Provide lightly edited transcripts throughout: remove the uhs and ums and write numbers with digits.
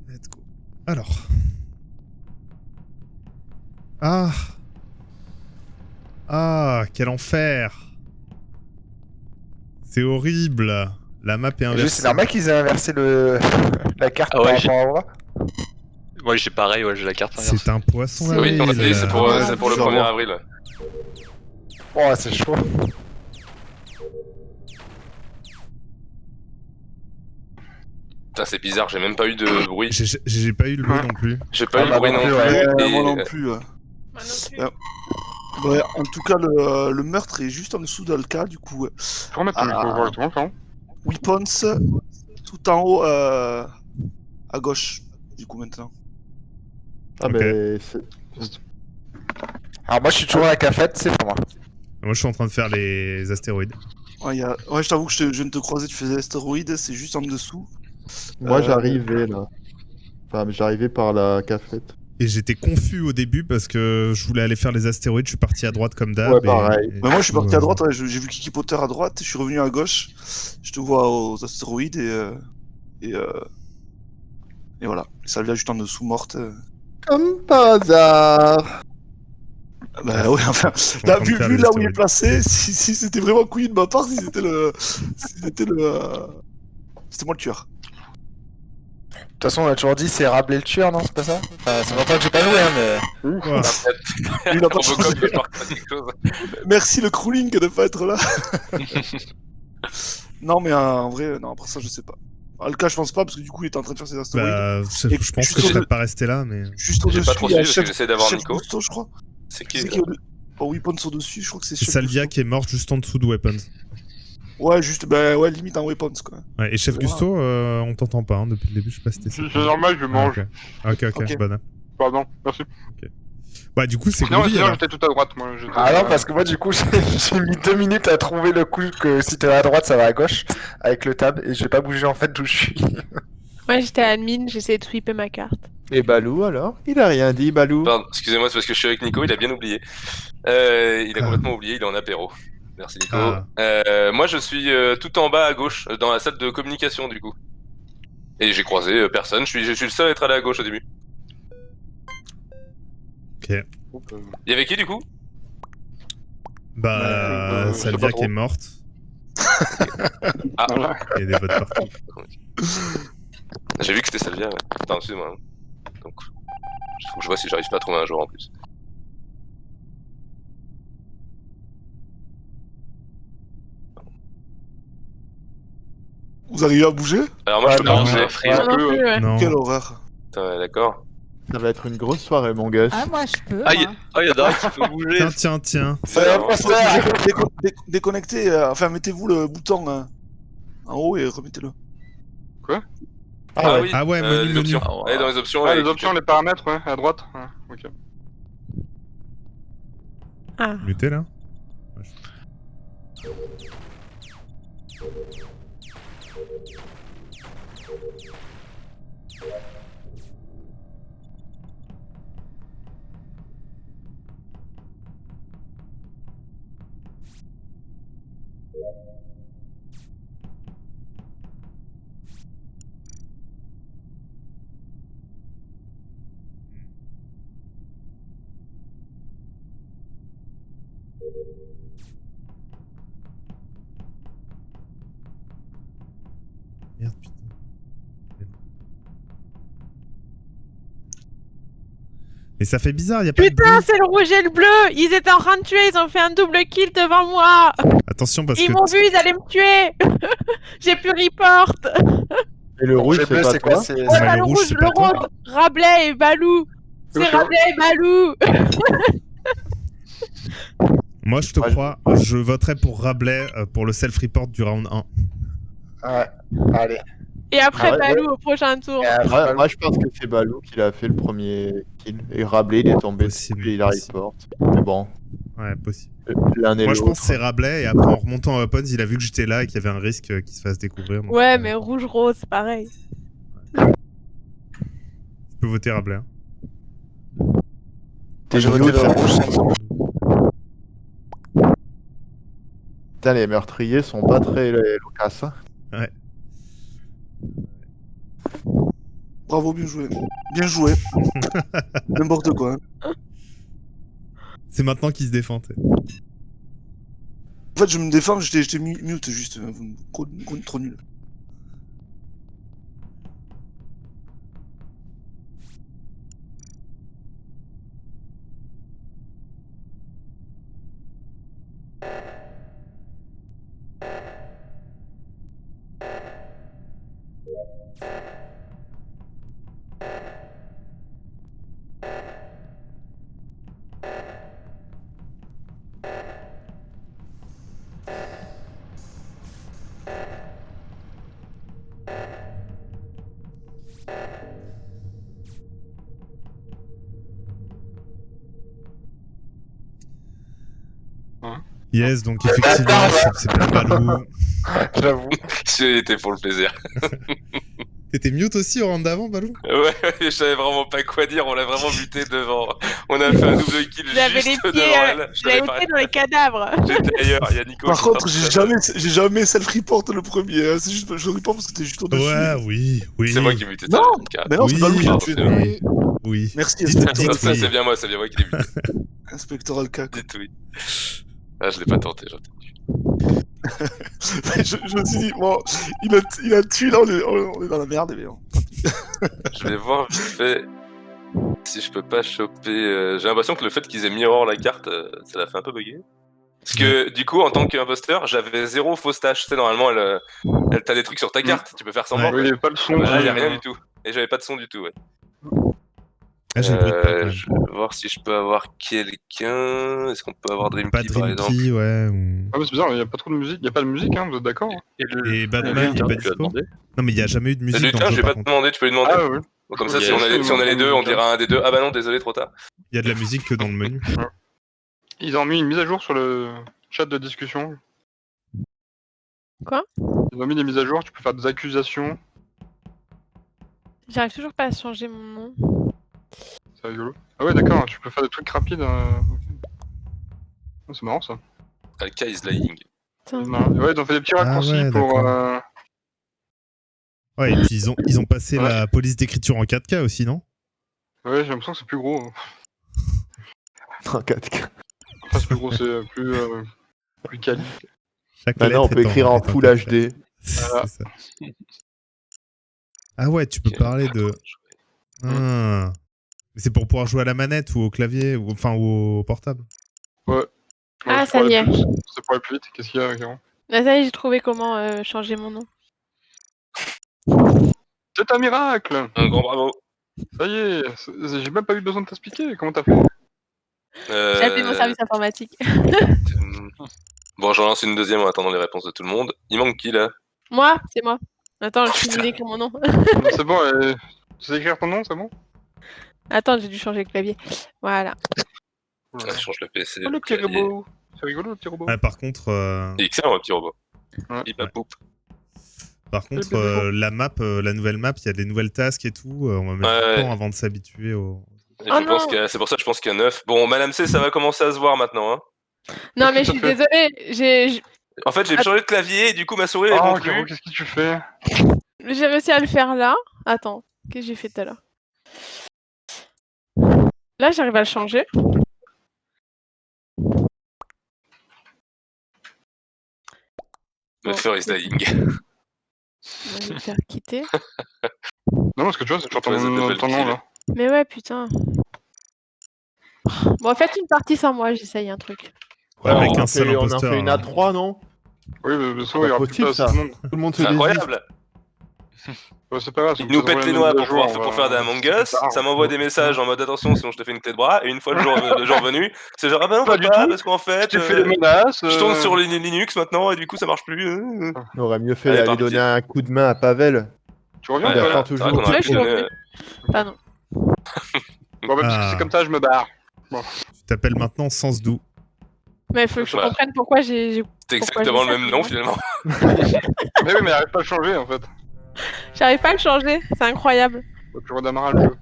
Let's go. Alors. Ah. Ah, quel enfer. C'est horrible. La map est inversée. C'est normal qu'ils aient inversé la carte par rapport à moi. Moi j'ai pareil, ouais, j'ai la carte inversée. C'est un poisson Oui, d'avril. c'est pour le 1er avril. Oh, c'est chaud. Putain, c'est bizarre, j'ai même pas eu de bruit. J'ai pas eu le bruit non plus. J'ai pas eu le bruit non plus. Moi non plus. Ouais, en tout cas, le meurtre est juste en dessous d'Alka, du coup. Faut remettre le micro correctement, pardon. Weapons, tout en haut, à gauche, du coup, maintenant. Ah, Ok. ben. Alors, moi, je suis toujours à la cafette, c'est pour moi. Moi, je suis en train de faire les astéroïdes. Ouais, ouais, je t'avoue que je viens de te croiser, tu faisais l'astéroïde, c'est juste en dessous. Moi, j'arrivais là. Enfin, j'arrivais par la cafette. Et j'étais confus au début parce que je voulais aller faire les astéroïdes. Je suis parti à droite comme d'hab. Ouais, pareil. Mais moi, je suis parti à droite, ouais, j'ai vu Kiki Potter à droite, je suis revenu à gauche, je te vois aux astéroïdes et voilà. Salvia juste en dessous, morte. Comme par hasard. Bah ouais, enfin, là, vu là où il est placé, si c'était vraiment couillu de ma part, si c'était c'était moi le tueur. De toute façon, on a toujours dit c'est Rabelais le tueur, non? C'est pas ça? Enfin, c'est longtemps que j'ai pas joué, hein, mais. Ouais. Il a pas changé. Robocop, je marque pas quelque chose. Merci le crawling de pas être là. Non, mais en vrai, non, après ça, je sais pas. Alka, je pense pas, parce que du coup, il était en train de faire ses astéroïdes. Bah, je Et pense juste que je au- serais pas resté là, mais. Juste au-dessus, pas trop il y a suivi parce que j'essaie d'avoir Chef Nico. Gusto, je crois. C'est qui C'est qui au Weapons au-dessus, je crois que c'est C'est Chef Salvia Gusto. qui est morte juste en dessous de Weapons. Ouais, juste, bah ouais, limite en Weapons, quoi. Ouais, et Chef Voilà. Gusto, on t'entend pas hein, depuis le début, je sais pas si t'es C'est normal, je mange. Ok, Ok. bonne. Pardon, merci. Bah, du coup, c'est Sinon, groovy, alors. j'étais tout à droite, moi. Ah non, parce que moi, du coup, j'ai mis 2 minutes à trouver le coup que si t'es à droite, ça va à gauche, avec le tab, et j'ai pas bougé en fait d'où je suis. Moi j'étais admin, j'essayais de sweeper ma carte. Et Balou alors? Il a rien dit, Balou. Pardon, excusez-moi, c'est parce que je suis avec Nico, il a bien oublié. Il a complètement oublié, il est en apéro. Merci Nico. Ah. Moi je suis tout en bas à gauche, dans la salle de communication du coup. Et j'ai croisé personne, je suis le seul à être allé à gauche au début. Ok. Il y avait qui du coup? Bah, je sais Salvia pas qui trop. est morte. Ah, Il y a des votes partout. j'ai vu que c'était Salvia, ouais. Attends, excusez-moi. Donc, faut que je vois si j'arrive pas à trouver un joueur en plus. Vous arrivez à bouger? Alors moi je peux pas non, bouger. Moi non plus, ouais. Non. Quelle horreur. Putain, ouais, d'accord. Ça va être une grosse soirée, mon gosse. Ah, moi, je peux. Ah, moi. y a Dara qui peut bouger. Tiens. C'est l'imposteur! Déconnectez, enfin, mettez-vous le bouton en haut et remettez-le. Ah oui, Ah ouais, menu, les menu. options. Allez dans les options. Ah, et les options, les paramètres, ouais, à droite. Ouais, ok. Ah. Muté là. Merde, putain. Mais ça fait bizarre, y a pas de Putain, bruit. c'est le rouge et le bleu! Ils étaient en train de tuer, ils ont fait un double kill devant moi! Attention parce Ils que m'ont vu, ils allaient me tuer! J'ai plus report! Et le rouge, J'ai c'est bleu, pas c'est quoi? toi? C'est. Ouais, Ouais, mais bah, le le rouge, rouge, c'est le pas toi. rose, Rabelais et Balou! C'est Ok. Rabelais et Balou! moi je te Ouais, crois, je voterai pour Rabelais pour le self-report du round 1. Ouais, allez. Et après Ah ouais, Balou au prochain tour. Moi, je pense que c'est Balou qui a fait le premier kill. Et Rabelais, il est tombé Possible, dessus et il a possible. report. Mais bon, Ouais, possible. l'un et Moi je l'autre. pense que c'est Rabelais et après en remontant à Weapons, il a vu que j'étais là et qu'il y avait un risque qu'il se fasse découvrir. donc, Ouais, mais rouge-rose, c'est pareil. Je peux voter Rabelais. hein. T'es J'ai voté mute. le rouge. Putain, les meurtriers sont pas très loquaces. Hein. Ouais. Bravo, bien joué. Bien joué. N'importe quoi. Hein. C'est maintenant qu'il se défend. t'sais. En fait, je me défends, j'étais mute juste. Trop nul. Yes, donc effectivement, c'est bien Balou. J'avoue. C'était pour le plaisir. T'étais mute aussi au round d'avant, Balou? Ouais, je savais vraiment pas quoi dire, on l'a vraiment buté devant. On a fait un double kill J'avais les juste pieds, devant elle. je l'avais ôté dans les cadavres. J'étais ailleurs, il y a Nico. Par qui contre, sort. j'ai jamais self-report le premier. Hein. C'est juste, je report parce que t'es juste au-dessus. Ouais, oui. C'est moi qui ai buté ça. Non, le 24. mais non, c'est Oui, pas lui qui l'a pardon, tué. c'est vrai. Oui. Oui. Merci, Dites- Inspectoral dites Ça, oui. c'est bien moi qui l'ai buté. Inspectoral Cac. Dites oui. Ah, je l'ai pas tenté, j'ai entendu. je me suis dit, bon, il a tué, là, on est dans la merde, mais bon. Je vais voir vite fait si je peux pas choper. J'ai l'impression que le fait qu'ils aient mirror la carte, ça l'a fait un peu bugger. Parce que du coup, en tant qu'imposteur, j'avais 0 fausse tâche. Tu sais, normalement, t'as des trucs sur ta carte, tu peux faire semblant. Oui, il n'y avait pas le son. Bah, là, il y a rien du tout. Et j'avais pas de son du tout, ouais. Ah, j'ai le bruit de pas, quand même. Je vais voir si je peux avoir quelqu'un. Est-ce qu'on peut avoir Dream Pas Key, par Dream exemple? Key, ouais. Ou... Ah, mais c'est bizarre, il n'y a pas trop de musique. Il n'y a pas de musique, hein, vous êtes d'accord? Et Batman, il est pas dispo? Non, mais il y a jamais eu de musique dans Ah, le je jeu, vais par pas te contre. demander, tu peux lui demander. Ah, oui. Donc, comme ça, Ok. si on a les deux, on dira un des deux. Ah bah non, désolé, trop tard. Il y a de la musique que dans le menu. Ils ont mis une mise à jour sur le chat de discussion. Quoi? Ils ont mis des mises à jour, tu peux faire des accusations. J'arrive toujours pas à changer mon nom. C'est rigolo. Ah ouais, d'accord, tu peux faire des trucs rapides. Ok. Ah, c'est marrant ça. Alka is lying. Putain. Non. Ouais, ils ont fait des petits Ah raccourcis ouais, pour. d'accord. Ouais, et puis ils ont passé Ouais. la police d'écriture en 4K aussi, non? Ouais, j'ai l'impression que c'est plus gros. En 4K. Enfin, c'est plus gros, c'est plus quali. Chaque Maintenant, on lettre peut est écrire en est Full 4K. HD. Voilà. C'est ça. Ah ouais, tu peux parler de... Ah. Mais c'est pour pouvoir jouer à la manette ou au clavier, ou enfin ou au portable. Ouais, Ah, c'est ça pour y aller est. plus- C'est pour aller plus vite. Qu'est-ce qu'il y a, Caro? Là, ça y est, j'ai trouvé comment changer mon nom. C'est un miracle! Un grand bravo. Ça y est, j'ai même pas eu besoin de t'expliquer. Comment t'as fait? J'ai appelé mon service informatique. Bon, j'en lance une deuxième en attendant les réponses de tout le monde. Il manque qui là? Moi, c'est moi. Attends, je suis d'écrire mon nom. C'est bon, tu sais écrire ton nom, c'est bon? Attends, j'ai dû changer le clavier. Voilà. Je change le PC. Oh, le petit clavier. robot! C'est rigolo le petit robot. Ouais, par contre, Il est excellent, le petit robot. Ouais. Il poup. la map, la nouvelle map, il y a des nouvelles tasks et tout. On va mettre Ouais. du temps avant de s'habituer au... Et Oh je pense non. qu'il y a- c'est pour ça que je pense qu'il y a 9. Bon, Madame C, ça va commencer à se voir maintenant. Hein. Non, mais je Tout à suis fait. désolée. En fait, j'ai Ah. changé de clavier et du coup, ma souris elle Oh, compte Caro, plus. qu'est-ce que tu fais? J'ai réussi à le faire là. Attends, qu'est-ce que j'ai fait tout à l'heure? Là, j'arrive à le changer. Le Bon. fur is dying. Je vais me faire quitter. Non, parce que tu vois, c'est toujours Ouais, c'est double ton nom kill. là. Mais ouais, putain. Bon, faites une partie sans moi, j'essaye un truc. Ouais, avec on un seul en imposteur. fait une hein. à 3, non? Oui, mais ça, Pas il y aura plus possible, pas ça. assez de monde. Tout le monde se C'est désiste. incroyable. Ouais, c'est pas grave. Il nous pète les noix pour faire des Among Us. Ça m'envoie des messages en mode attention, sinon je te fais une clé de bras. Et une fois le jour venu, c'est genre ah bah non, Pas du papa, tout. parce qu'en fait, Tu fais des menaces. je tourne sur Linux maintenant et du coup ça marche plus. On aurait mieux fait Allez, d'aller par donner pitié. un coup de main à Pavel. Tu reviens Ouais, ou Il pas voilà. attend C'est vrai toujours. qu'on aurait Ouais, pu je suis donner. Pardon. Bon, bah, parce que Ah. c'est comme ça, je me barre. Tu t'appelles maintenant Sens Doux. Mais il faut que je Voilà. comprenne pourquoi j'ai. C'est Pourquoi exactement j'ai le ça, même nom moi finalement. Mais oui, mais arrête pas de changer en fait. J'arrive pas à le changer, c'est incroyable. Faut que tu redémarres le jeu.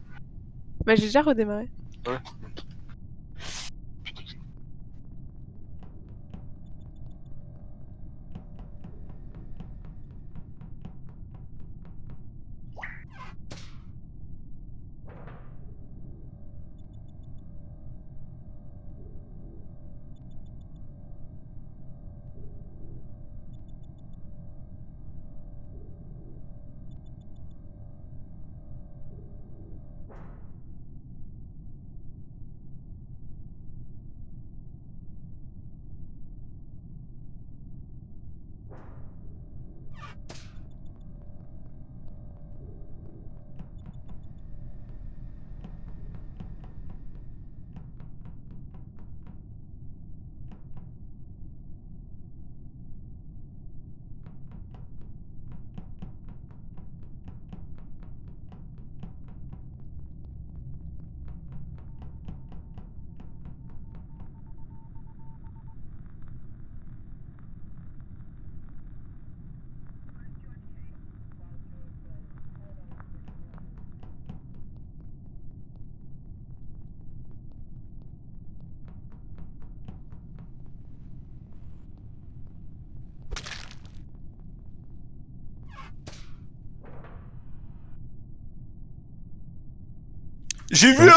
Bah, j'ai déjà redémarré. Ouais. J'ai vu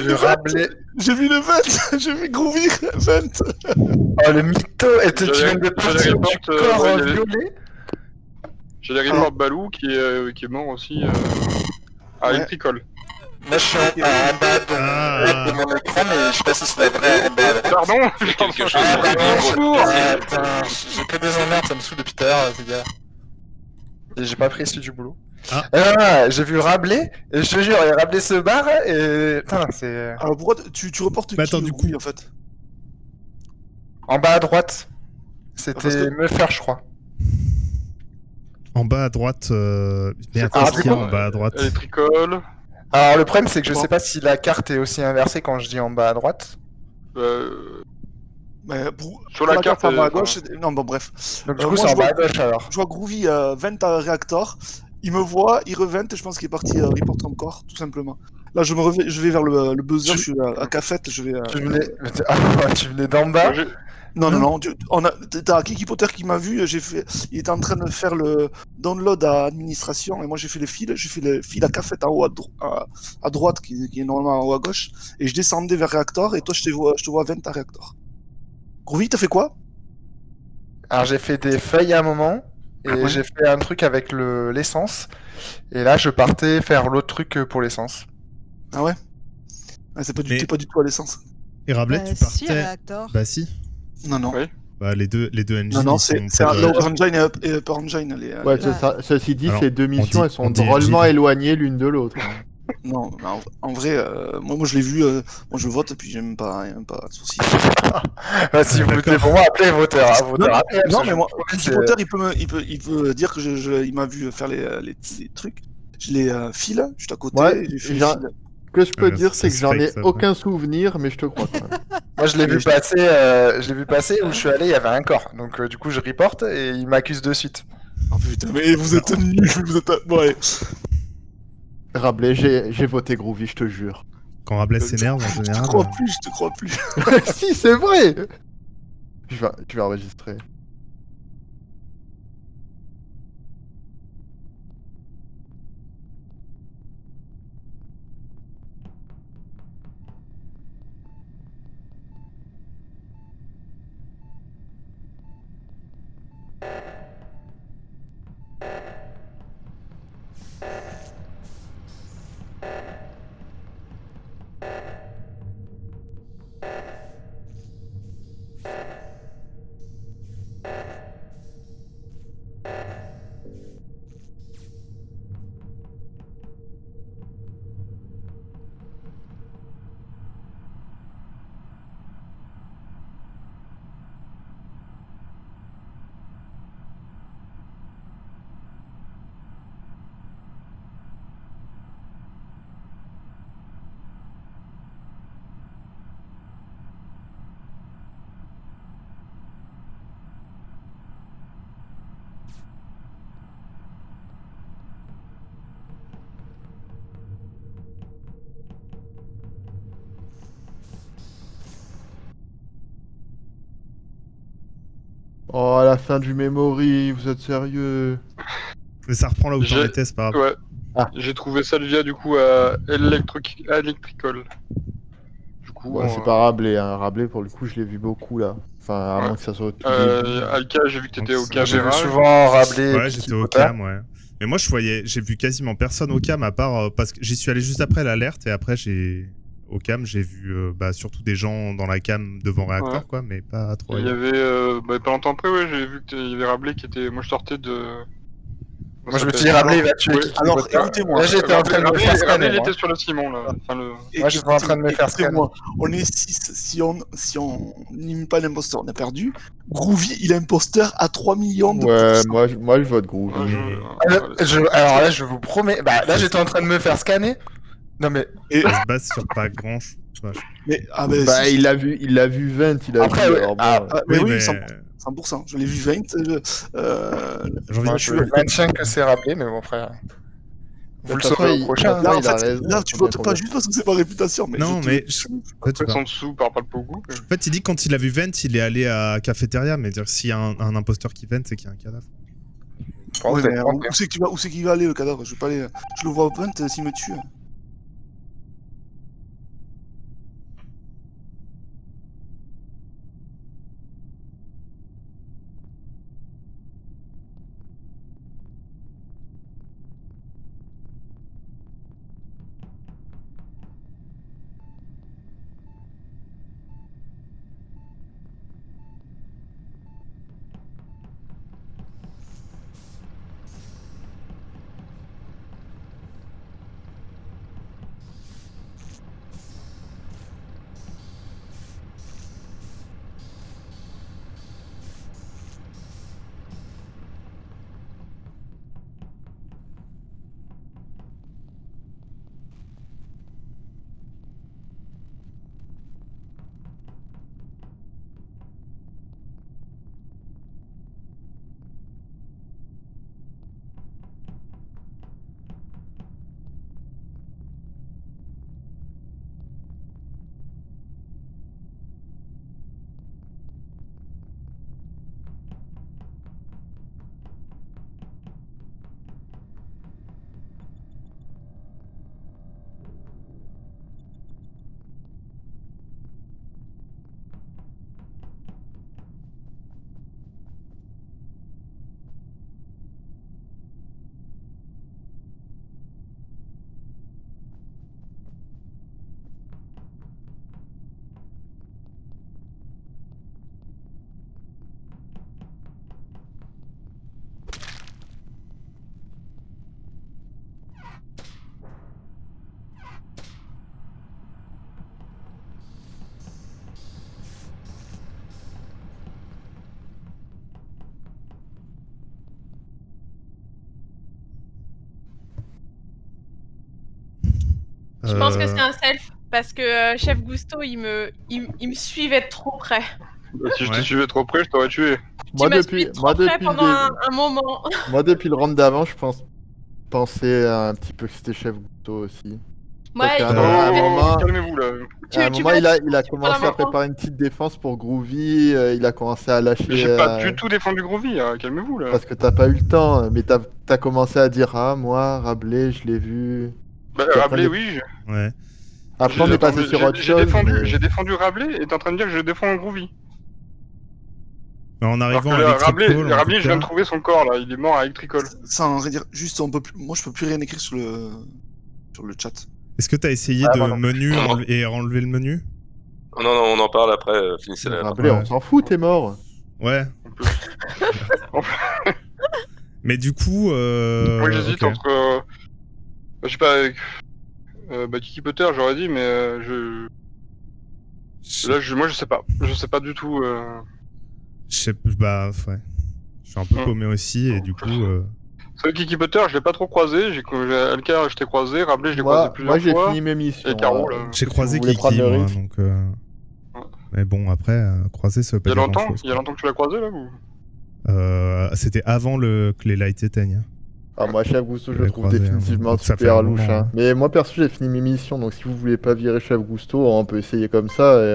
J'ai Rabelais. j'ai vu le 20, j'ai vu Groovy 20. Oh, le mytho. Et tu J'allais- viens de partir j'allais du report, corps ouais, j'allais- violet. J'ai les reports Balou qui est mort aussi à Ouais. Electricol. Moi, je suis en bas de mon écran, mais je sais pas si c'est vrai. Pardon Fais quelque chose Ah, pour ce pardon, niveau. putain, j'ai que des emmerdes, ça me saoule depuis tout à l'heure, ces gars. Et j'ai pas pris celui du boulot. Ah. J'ai vu Rabelais, et je te jure, il Rabelais se barre, et... Putain, c'est... Alors pourquoi tu reportes Mais qui, attends, du Groovy, coup- en fait? En bas à droite. Parce C'était que- me faire, je crois. En bas à droite. Mais attends, Ah, c'est du qui coup, en bas à droite Electricol. Alors, le problème, c'est que je Bon. sais pas si la carte est aussi inversée quand je dis en bas à droite. Mais Sur la carte, en bas à enfin- gauche, non, bon, bref. Donc, du Euh, coup, moi, c'est je en bas vois- à gauche, alors. Je vois Groovy 20 à réacteur. Il me voit, il revente, et je pense qu'il est parti report encore, tout simplement. Là, je vais vers le buzzer, Tu- je suis à Cafette, je vais. Tu venais... Ah, tu venais d'en bas. Non, t'as Kiki Potter qui m'a vu, il était en train de faire le download à administration, et moi j'ai fait le fil à Cafette en haut à droite, qui est normalement en haut à gauche, et je descendais vers réacteur, et toi je te vois 20 à réacteur. Groovy, t'as fait quoi? Alors, j'ai fait des feuilles à un moment, et Ouais. j'ai fait un truc avec l'essence. Et là, je partais faire l'autre truc pour l'essence. Ah ouais? Ah, t'es Mais- pas du tout à l'essence. Et Rabelais, tu Si, partais. réacteur. Bah si. Non, non. Oui. Bah les deux engines. Non, non, ils c'est sont un pas- Lower Engine et Upper Engine. Ouais, ceci dit, Alors, ces deux missions, dit- elles sont on dit drôlement engine. éloignées l'une de l'autre. Non, mais en vrai, moi je l'ai vu, moi je vote, et puis j'ai même pas de soucis. Bah, si vous D'accord. votez pour moi, appelez voteur. Hein, voteur après, parce Non, que mais je moi, vous promets, Kiki c'est- Potter, il peut dire que il m'a vu faire les trucs. Je les file, juste à côté. Ouais, j'ai fait les j'ai- fils. Ce que je peux Ouais, dire, ça c'est que se j'en fake, ai ça, aucun souvenir, mais je te crois quand même. Moi, je l'ai vu passer où je suis allé, il y avait un corps. Donc, du coup, je reporte et il m'accuse de suite. Oh putain, mais vous êtes nuls, vous êtes. Ouais. Rabelais, j'ai voté Groovy, je te jure. Quand Rabelais s'énerve en Je te général. crois plus. Si, c'est vrai. Tu vas enregistrer. Oh, à la fin du memory, vous êtes sérieux? Mais ça reprend là où t'en J'ai- étais, c'est pas grave. Ouais. Ah. J'ai trouvé Salvia du coup à Electricol. Du coup, Ouais, c'est pas Rabelais, hein. Rabelais, pour le coup, je l'ai vu beaucoup là. Enfin, à Ouais. moins que ça soit au tout début. Alka, j'ai vu que t'étais au Donc, J'ai vu caméra. souvent Rabelais. Ouais, et j'étais Kiki au Potter. cam, ouais. Mais moi, j'ai vu quasiment personne au cam à part parce que j'y suis allé juste après l'alerte et après au cam, j'ai vu surtout des gens dans la cam devant réacteur, Ouais. quoi, mais pas trop. Il y ailleurs. avait pas longtemps après, ouais, j'ai vu qu'il y avait Rabelais qui était. Moi je sortais de. Moi, je me suis dit, Rabelais, il va tuer Ouais. Kiki Alors, Potter. écoutez-moi. Là, j'étais en train de me faire Rabelais, scanner. il moi. était sur le ciment là. Enfin, le... Moi, j'étais en train de me faire Écoutez-moi, on est 6, si on n'imite pas l'imposteur, on a perdu. Groovy, il est imposteur à 3 millions de Ouais, pourcents. moi je vote Groovy. Ouais, Alors là, je vous promets. Bah, là, j'étais en train de me faire scanner. Non, mais. Ça se base sur pas grand chose. Mais, ah ben, Bah, si, il l'a vu 20, il a Après, vu. ouais, Alors, bon, mais Oui, oui, mais 100%. Je l'ai vu 20. j'ai envie Moi, de je maintiens que c'est Rabelais, mais bon, frère. Vous le toute façon, saurez au il- prochain. Ouais, Là, en il a fait, raison, là, tu faut bien votes pas qu'on juste parce que c'est pas réputation. Mais Non, je te- mais en fait, Après, en dessous, par pas beaucoup. En fait, il dit que quand il a vu Vent, il est allé à Cafétéria, mais dire s'il y a un imposteur qui Vent, c'est qu'il y a un cadavre. Ouais, mais où c'est qu'il va aller le cadavre? Je vais pas aller. Je le vois au punt s'il me tue. Je pense que c'est un self. Parce que Chef Gusto, il me suivait de trop près. Si je te Ouais. suivais trop près, je t'aurais tué. Moi tu m'as depuis, suivi trop moi près depuis, pendant un moment. moi depuis le round d'avant, je pensais un petit peu que c'était Chef Gusto aussi. Parce Ouais, qu'à Oh, un moment, calmez-vous là. à un tu moment, m'as il a suivi commencé pendant un à préparer une petite défense pour Groovy, il a commencé à lâcher... Mais j'ai pas du tout défendu Groovy, hein. Calmez-vous là. Parce que t'as pas eu le temps, mais t'as commencé à dire « Ah, moi, Rabelais, je l'ai vu... Bah, Puis Rabelais, après, oui. Ouais. » Après, on est passé sur autre chose, mais... J'ai défendu Rabelais et t'es en train de dire que je défends Groovy. Mais en Alors que arrivant à là, Electrical, en Rabelais, tout je viens de cas, trouver son corps là, il est mort à Electrical. Sans rien dire, juste, moi je peux plus rien écrire sur le chat. est-ce que t'as essayé Ah, de moi non menu plus. et enlever le menu? Non, non, on en parle après, finissez la. Rabelais, Ouais. on s'en fout, t'es mort. Ouais. En plus. Mais du coup, Moi j'hésite ok. entre. Je sais pas, avec. Kiki Potter, j'aurais dit, mais là, moi je sais pas. Je sais pas du tout. Je sais, bah ouais. Je suis un peu Hmm. paumé aussi et du coup, C'est vrai que Kiki Potter, je l'ai pas trop croisé. Alka, je t'ai croisé. Rabelais, je l'ai croisé Moi, plusieurs j'ai fois. fini mes missions. Et Caro, là. j'ai si croisé vous voulez prendre Kiki le moi, risque. donc. Ouais. Mais bon, après, croiser, ça veut Il y pas a dire longtemps grand-chose. Il y a longtemps que tu l'as croisé là ou... C'était avant que les lights s'éteignent. Ah, moi, Chef Gusto, je Je le l'ai trouve croisé, hein, définitivement donc ça fait super un louche. moment, Hein. hein. Mais moi, perso, j'ai fini mes missions, donc si vous voulez pas virer Chef Gusto, on peut essayer comme ça. Et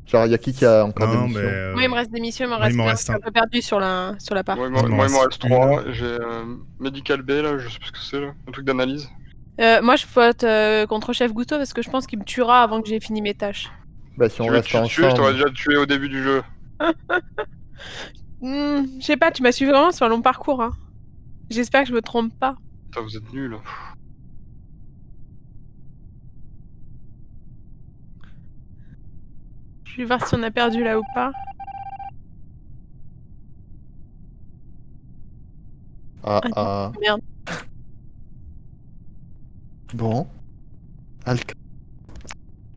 genre, y a qui a encore des Non, missions mais. Moi, il me reste des missions, il m'en moi, il reste m'en plein. reste Je suis un peu perdu sur la part. Moi, Il m'en il m'en reste reste 3. une. J'ai Medical B là, je sais plus ce que c'est là. Un truc d'analyse. Moi, je vote contre Chef Gusto parce que je pense qu'il me tuera avant que j'ai fini mes tâches. Bah, si on Tu veux reste te tuer, je t'aurais ensemble. déjà tué au début du jeu. Je sais pas, tu m'as suivi vraiment sur un long parcours. Hein. J'espère que je me trompe pas. Putain, vous êtes nuls. Je vais voir si on a perdu là ou pas. Ah. Merde. Bon. Alka.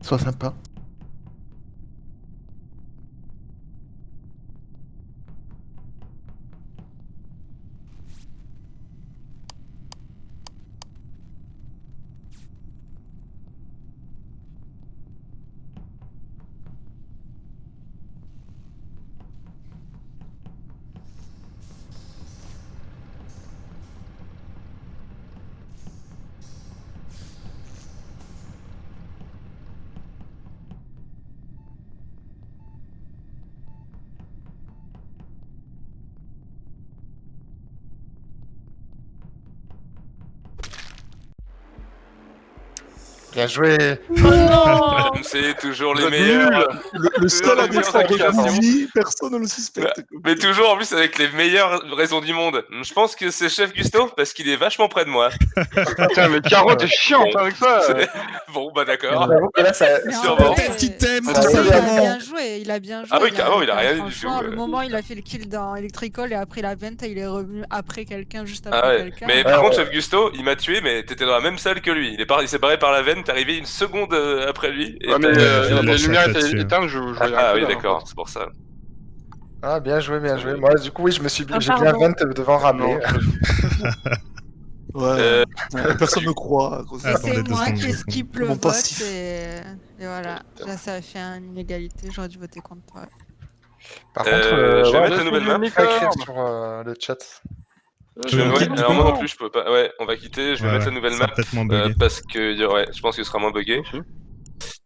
Sois sympa. Bien joué. Oh non C'est toujours les Vous êtes meilleurs. nuls. Le seul à les meilleures défendre accusations. Groovy, personne ne le suspecte. Mais toujours en plus avec les meilleures raisons du monde. Je pense que c'est Chef Gusto parce qu'il est vachement près de moi. Putain, mais Caro, t'es chiante Bon. avec ça. Bon, bah d'accord. J'avoue que là, ça. Mais en Sûrement. vrai, Peut-être qu'il t'aime, Ah, tout oui, il a simplement. bien joué, il a bien joué. Ah oui, carrément, il a rien dit du franchement, tout, le moment où il a fait le kill dans Electrical et après la vente, il est revenu après quelqu'un, juste après Ah ouais. quelqu'un. Mais Ouais, par contre, ouais. Chef Gusto, il m'a tué, mais t'étais dans la même salle que lui. Il s'est barré par la veine, t'es arrivé une seconde après lui. Et Ouais, mais t'as- j'ai les d'abord lumières chef étaient là-dessus. éteintes, je voyais Ah un peu oui, là, d'accord, c'est pour ça. Ah, bien joué, bien joué. Moi, du coup, oui, j'ai bien pardon. 20 devant Rabelais. Ouais, personne ne croit. à cause de Et ça. Attendez c'est deux moi secondes, qui deux skip le Mon vote passif. et voilà, là ça a fait une inégalité, j'aurais dû voter contre toi. Par contre, Je vais ouais, mettre la nouvelle map. pas écrire sur le chat. Tu veux Ouais, qu'on quitte, du alors coup moi non plus, je peux pas. Ouais, on va quitter. Je vais Ouais, mettre la ouais, nouvelle ça map sera peut-être moins buggé. parce que ouais, je pense que ce sera moins buggé. Ok.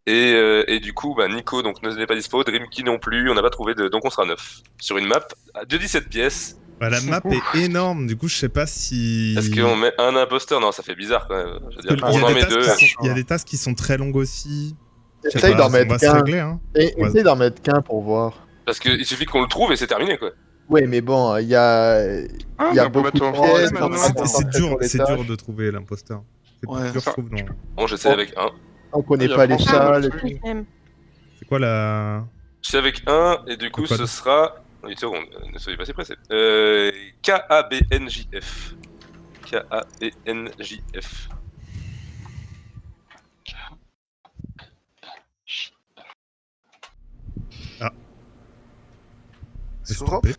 Et du coup, bah, Nico donc n'est pas dispo, Dreamkey non plus. On n'a pas trouvé de. Donc on sera 9 sur une map de 17 pièces. Bah, la map est énorme, du coup, je sais pas si. Est-ce qu'on met un imposteur? Non, ça fait bizarre quand même. Je veux Parce dire, qu'il y on a en des met tasks deux. qui sont- Il y a des tasks qui sont très longues aussi. Je sais Essaye pas, d'en on mettre va se qu'un. régler, hein. Ouais. Essaye d'en mettre qu'un pour voir. Parce qu'il suffit qu'on le trouve et c'est terminé quoi. Ouais, mais bon, il y a Ah, il y a mais on peut beaucoup de mettre en pièces. français on maintenant. va se C'est concentrer dur, sur les c'est tâches. dur de trouver l'imposteur. C'est Ouais. plus dur, je trouve. Non. Bon, j'essaie Oh. avec un. On connaît Il y a pas les François, salles. le et truc. tout. C'est quoi la. J'essaie avec un et du coup Le code. ce sera. Une seconde, ne soyez pas si pressés. KABNJF. KABNJF. Je me suis Sur Europe trompé.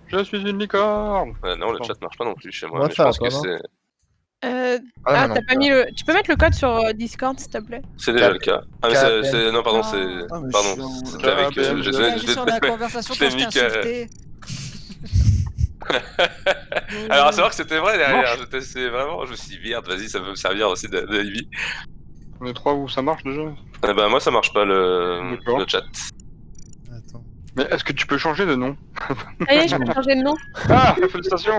Je suis une licorne. Non, le chat marche pas non plus chez moi. Moi, mais je ça pense va que pas, non c'est. Ah, t'as pas mis le. Tu peux mettre le code sur Discord, s'il te plaît? C'est déjà le cas. Ah, mais non, pardon, Ah. c'est. Ah, mais Pardon, je suis c'était avec. Réagis sur la conversation je l'ai quand je t'ai mis que- insulté. Alors, c'est vrai que c'était vrai derrière. C'est vraiment. Je me suis dit, merde, vas-y, ça peut me servir aussi d'alibi. On est 3 où ça marche déjà. Bah, moi, ça marche pas D'accord. le chat. Attends. Mais est-ce que tu peux changer de nom? Ça y est, je peux changer de nom. Ah, félicitations.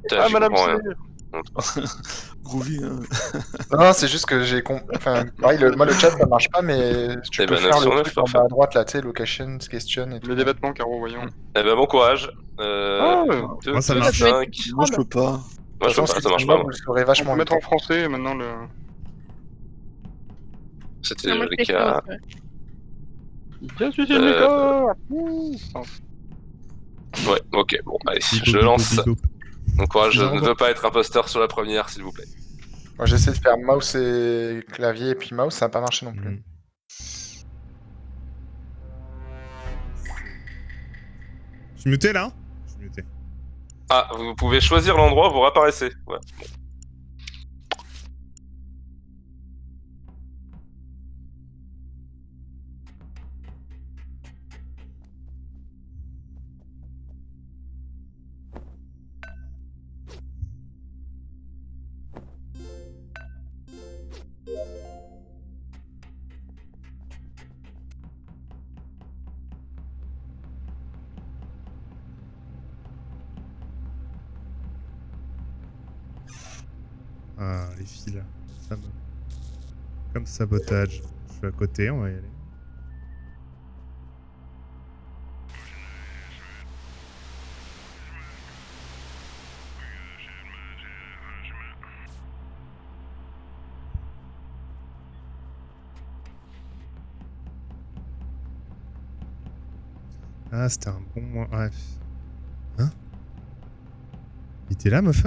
Putain, Ah, j'y madame comprends rien. C. Groovy, hein. Non, c'est juste que enfin, pareil, moi le chat ça marche pas, mais tu Eh peux ben, faire 9 sur le 9, truc en parfait. bas à droite là, tu sais, location, question et tout. Mets des vêtements, Caro, voyons. Eh ben, bon courage. Ah, 2, Moi, ça 2, marche. 5. Moi, je peux pas. Moi, je peux pas, ça marche pas, moi. Vous le saurez On vachement peut vite. mettre en français maintenant le. C'était Non, moi, le je fais cas. ça, ouais. Je suis une licorne. Ouais, ok, bon, allez, Bip, je bip, lance. bip, bip, bip. Bon courage, je J'envoie. ne veux pas être imposteur sur la première, s'il vous plaît. Moi j'essaie de faire mouse et clavier et puis mouse, ça a pas marché non plus. Mm. Je suis muté là? Je suis muté. Ah, vous pouvez choisir l'endroit où vous réapparaissez. Ouais. Ah, les fils là. Comme sabotage. Je suis à côté, on va y aller. Ah, c'était un bon mois. Bref. Hein? Il était là, meuf?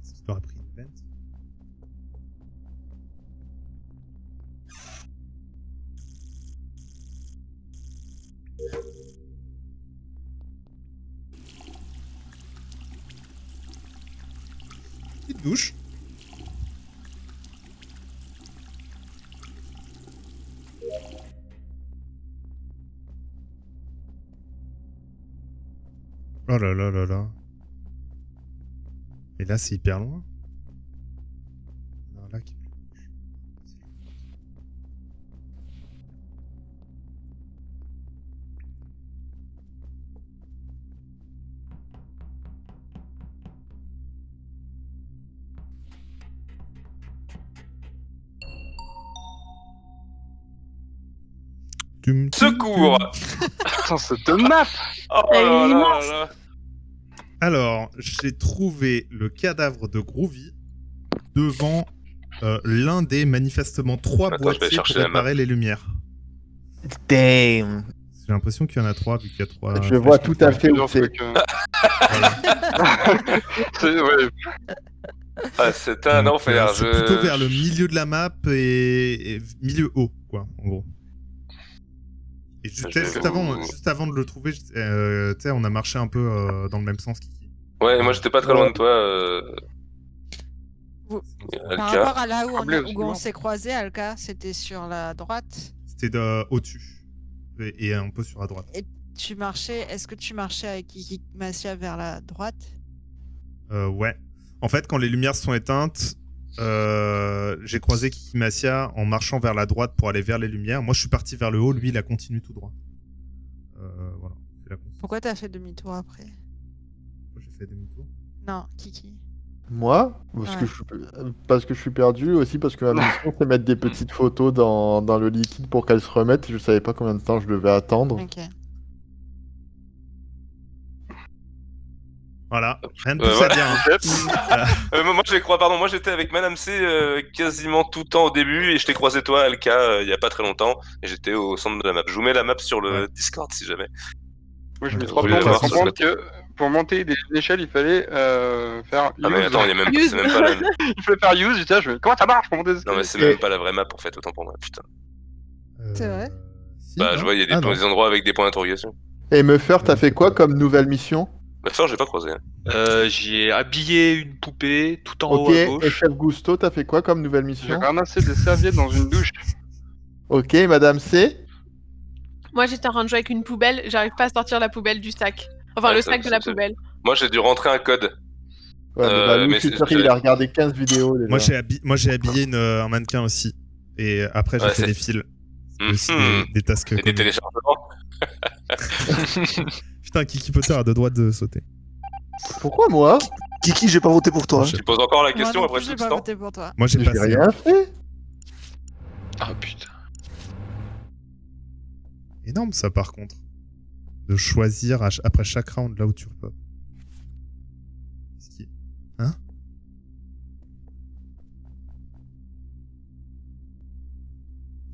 Est-ce qu'il aura pris une vente? Petite douche. Oh là là là là. Et là, c'est hyper loin. Alors là, qui est plus proche. Secours. Putain, cette map. Oh là là là là. Alors, j'ai trouvé le cadavre de Groovy devant l'un des manifestement 3 Attends, je vais boîtiers pour chercher la map. réparer les lumières. Damn. J'ai l'impression qu'il y en a 3 vu qu'il y a 3. Je vois tout à fait où Plusieurs c'est. trucs. Ouais. Ah, c'est un enfer. C'est plutôt vers le milieu de la map et milieu haut, quoi, en gros. Et juste, Je vais juste avant de le trouver, tu sais, on a marché un peu dans le même sens qu'Iki. Ouais, moi j'étais pas très loin de toi. Vous- Par Alka. rapport à là où Problème, c'est on bon. s'est croisés, Alka, c'était sur la droite. C'était au-dessus. Et un peu sur la droite. Tu marchais, est-ce que tu marchais avec Kiki Massia vers la droite? Ouais. En fait, quand les lumières sont éteintes, j'ai croisé Kikimasia en marchant vers la droite pour aller vers les lumières. Moi, je suis parti vers le haut. Lui, il a continué tout droit. Voilà. C'est la constante. Pourquoi t'as fait demi-tour après? Pourquoi j'ai fait demi-tour? Non, Kiki. Moi parce que je suis perdu, aussi parce que ma mission c'est mettre des petites photos dans le liquide pour qu'elles se remettent et je savais pas combien de temps je devais attendre. Ok. Voilà. Rien de plus voilà. à dire. Hein. Moi je les crois, pardon, moi j'étais avec Madame C quasiment tout le temps au début et je t'ai croisé toi, Alka, il y a pas très longtemps et j'étais au centre de la map. Je vous mets la map sur le Ouais. Discord si jamais. Moi, je mets Ouais, 3 vous voulez plombs à voir sur comprendre le que pour monter des échelles, il fallait faire use. Ah mais attends, il y a même Use. c'est même pas la... Il fallait faire use, j'étais là, je me dis, comment ça marche pour monter des Non mais escaliers c'est même pas la vraie map en fait, autant pour moi, putain. C'est vrai Si, Bah non je vois, il y a Ah, non. des endroits avec des points d'interrogation. Et Muffer, t'as fait quoi comme nouvelle mission? Bah, ça, j'ai pas croisé. Hein. J'ai habillé une poupée tout en Ok, haut à et gauche. Chef Gusto, t'as fait quoi comme nouvelle J'ai mission? ramassé des serviettes dans une douche. Ok, Madame C. Moi, j'étais en train de jouer avec une poubelle, j'arrive pas à sortir la poubelle du sac. Enfin, Ouais, le ça- sac de ça- la ça- poubelle. Moi, j'ai dû rentrer un code. Ouais, mais bah, lui, mais je suis c'est- sûr qu'il a regardé 15 vidéos déjà. Moi, j'ai habillé un mannequin aussi. Et après, j'ai Ouais, fait c'est- des fils. C'est aussi Mhm. des tasks Et des communs. téléchargements. Putain, Kiki Potter a 2 droits de sauter. Pourquoi moi? Kiki, j'ai pas voté pour toi. Je- Tu poses encore la Moi question non après plus, tout j'ai ce pas temps voté pour toi. Moi, j'ai J'ai passé. rien fait. Ah putain. Énorme, ça, par contre. De choisir après chaque round là où tu repopes. Hein?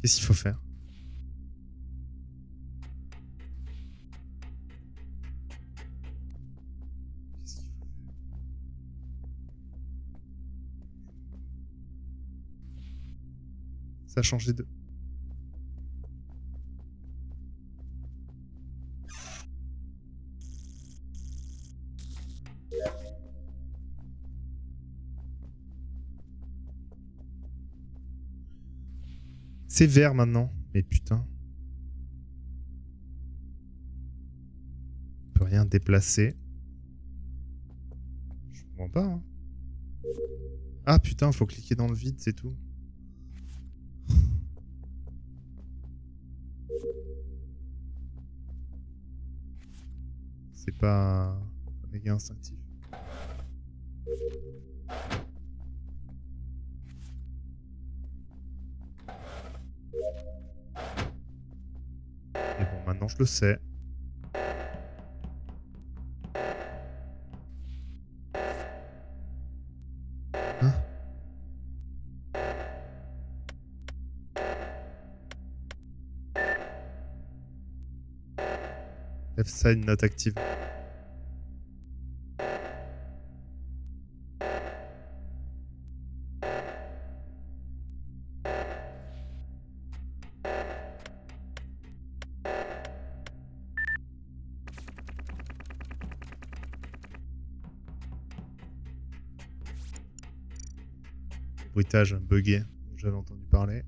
Qu'est-ce qu'il faut faire? Qu'est-ce qu'il faut faire? Ça a changé de... C'est vert maintenant. Mais putain. On peut rien déplacer. Je comprends pas. Hein. Ah putain, faut cliquer dans le vide, c'est tout. C'est pas méga instinctif. Et bon, maintenant je le sais. Hein? Left side not active. Bruitage buggé, j'avais entendu parler.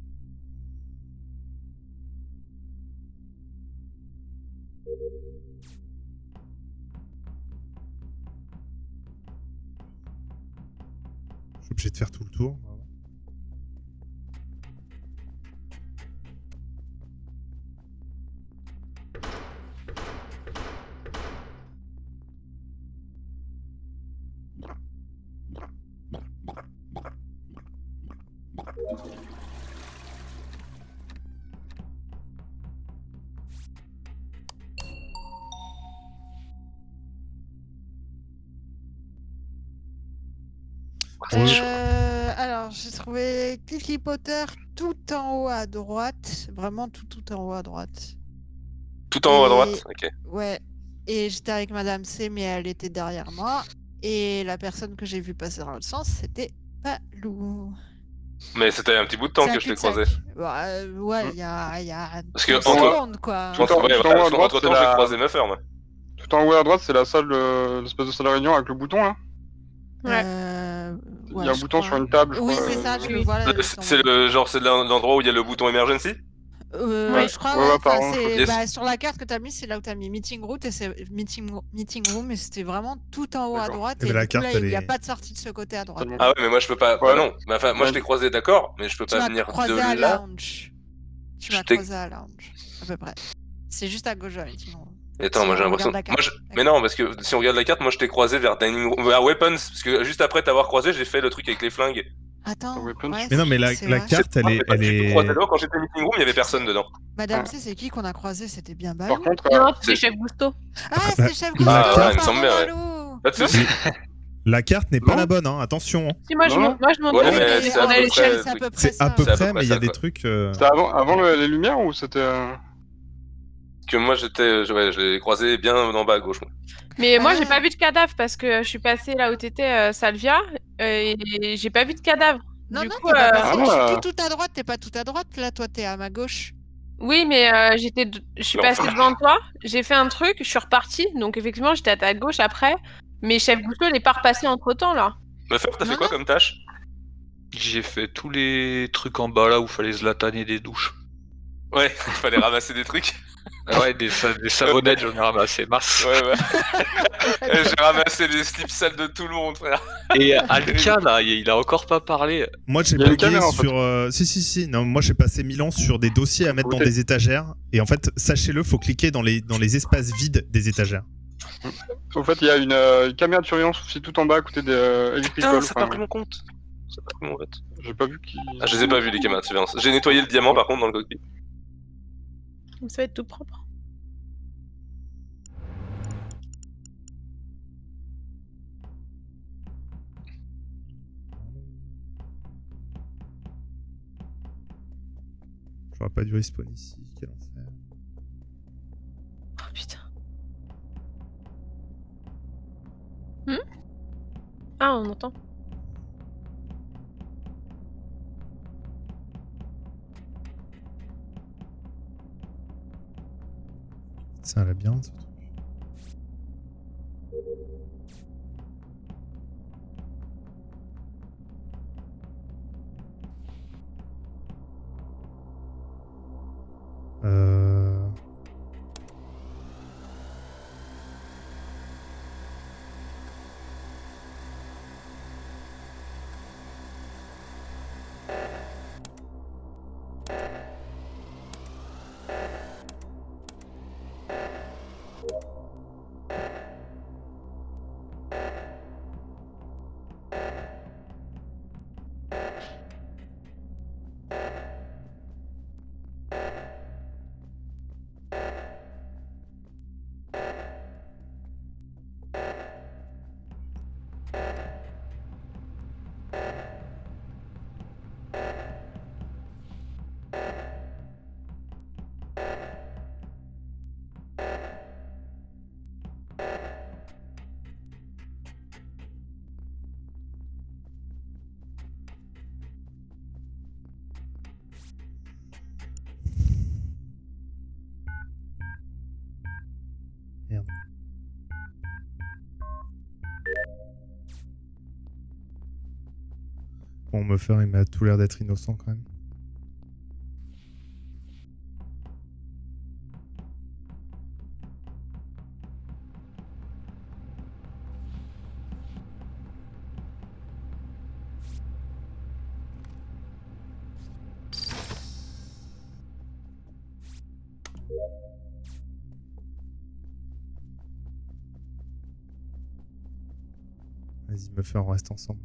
Je suis obligé de faire tout le tour. Vraiment. Alors, j'ai trouvé Kiki Potter tout en haut à droite. Vraiment tout en haut à droite. Tout en haut à Et- droite. Ok. Ouais. Et j'étais avec Madame C, mais elle était derrière moi. Et la personne que j'ai vue passer dans l'autre sens, c'était Palou. Mais c'était un petit bout de temps C'est un que je t'ai cul-de-sac. croisé. Ouais, il y a Parce que 30 entre- secondes, quoi. Tout en- Ouais, tout en voilà, haut à droite, entre temps, c'est j'ai la- croisé Muffer, moi. Tout en haut à droite, c'est la salle, l'espèce de salle de réunion avec le bouton là. Ouais. Il y a un bouton sur une table, je Oui, crois. c'est ça, je le oui. vois là. C'est le genre, c'est l'endroit où il y a le bouton emergency. Ouais. Je crois, Ouais, ouais, apparemment, enfin, c'est- yes. bah, sur la carte que t'as mis, c'est là où t'as mis meeting room et c'est meeting room et c'était vraiment tout en haut à D'accord. droite Eh et ben, la du coup, là, carte, il n'y a elle est- pas de sortie de ce côté à droite. Tellement. Ah ouais, mais moi je peux pas. Ouais. Bah non. Mais enfin, moi je t'ai croisé, d'accord, mais je peux Tu pas m'as venir croisé de à là. lounge. Tu Je m'as t'ai- croisé à lounge, à peu près. C'est juste à gauche de la meeting room. Attends, Si moi j'ai on l'impression. regarde la Moi, carte. Mais non, parce que si on regarde la carte, moi je t'ai croisé vers dining room, vers weapons, parce que juste après t'avoir croisé, j'ai fait le truc avec les flingues. Attends, Weapons. ouais, Mais non, mais c'est la vrai. carte, elle est. Mais j'ai tout croisé Elle est... dedans. Quand j'étais meeting room, il y avait personne dedans. Madame Ah. C, c'est qui qu'on a croisé? C'était bien Par Balou. contre, Non, c'est- c'est Chef Gusto. Ah, c'était Chef Gusto, la carte- il me semble bien, ouais. Balou. Pas de soucis. La carte n'est pas Non. la bonne, hein, attention. Hein. Si, moi, je Non, monte. Moi, je monte. Ouais, Oui, mais mais c'est on à a peu les près chaînes, le c'est à truc. peu près C'est à ça. peu C'est à peu près, près mais il y a ça, des quoi. trucs. c'était avant les lumières ou c'était. Parce que moi j'étais, ouais, je l'ai croisé bien en bas à gauche. Moi. Mais moi, Ah. j'ai pas vu de cadavre parce que je suis passée là où t'étais, Salvia, et j'ai pas vu de cadavre. Non, Du non, coup, t'es pas passé. Ah, Je ouais. suis tout à droite, t'es pas tout à droite. Là, toi, t'es à ma gauche. Oui, mais je suis passée devant toi, j'ai fait un truc, je suis repartie, donc effectivement j'étais à ta gauche après, mais Chef Gousto n'est pas repassé entre temps là. Buffer, t'as fait quoi comme tâche? J'ai fait tous les trucs en bas là où fallait zlataner des douches. Ouais, il fallait ramasser des trucs. Ah ouais, des savonnettes, j'en ai ramassé masse. Ouais. J'ai ramassé les slips sales de tout le monde, frère. Et Alka, là, il a encore pas parlé. Moi, j'ai Il y a une bugué caméra, en fait. sur. Si. Non, moi, j'ai passé 1000 ans sur des dossiers à mettre dans Écoutez. des étagères. Et en fait, sachez-le, faut cliquer dans les espaces vides des étagères. En fait, il y a une caméra de surveillance aussi tout en bas à côté des Putain, Electrical. ça a pas pris mon compte. Ça a pas pris mon vote. J'ai pas vu qui. Ah, je les ai pas vus, les caméras de surveillance. J'ai nettoyé le diamant, par contre, dans le cockpit. Donc ça va être tout propre. J'aurais pas dû respawn ici. Quel enfer. Oh putain. Ah, on entend. C'est un labyrinthe, ce truc. Merde. Bon, Muffer, il m'a tout l'air d'être innocent quand même. Vas-y, Muffer, on reste ensemble.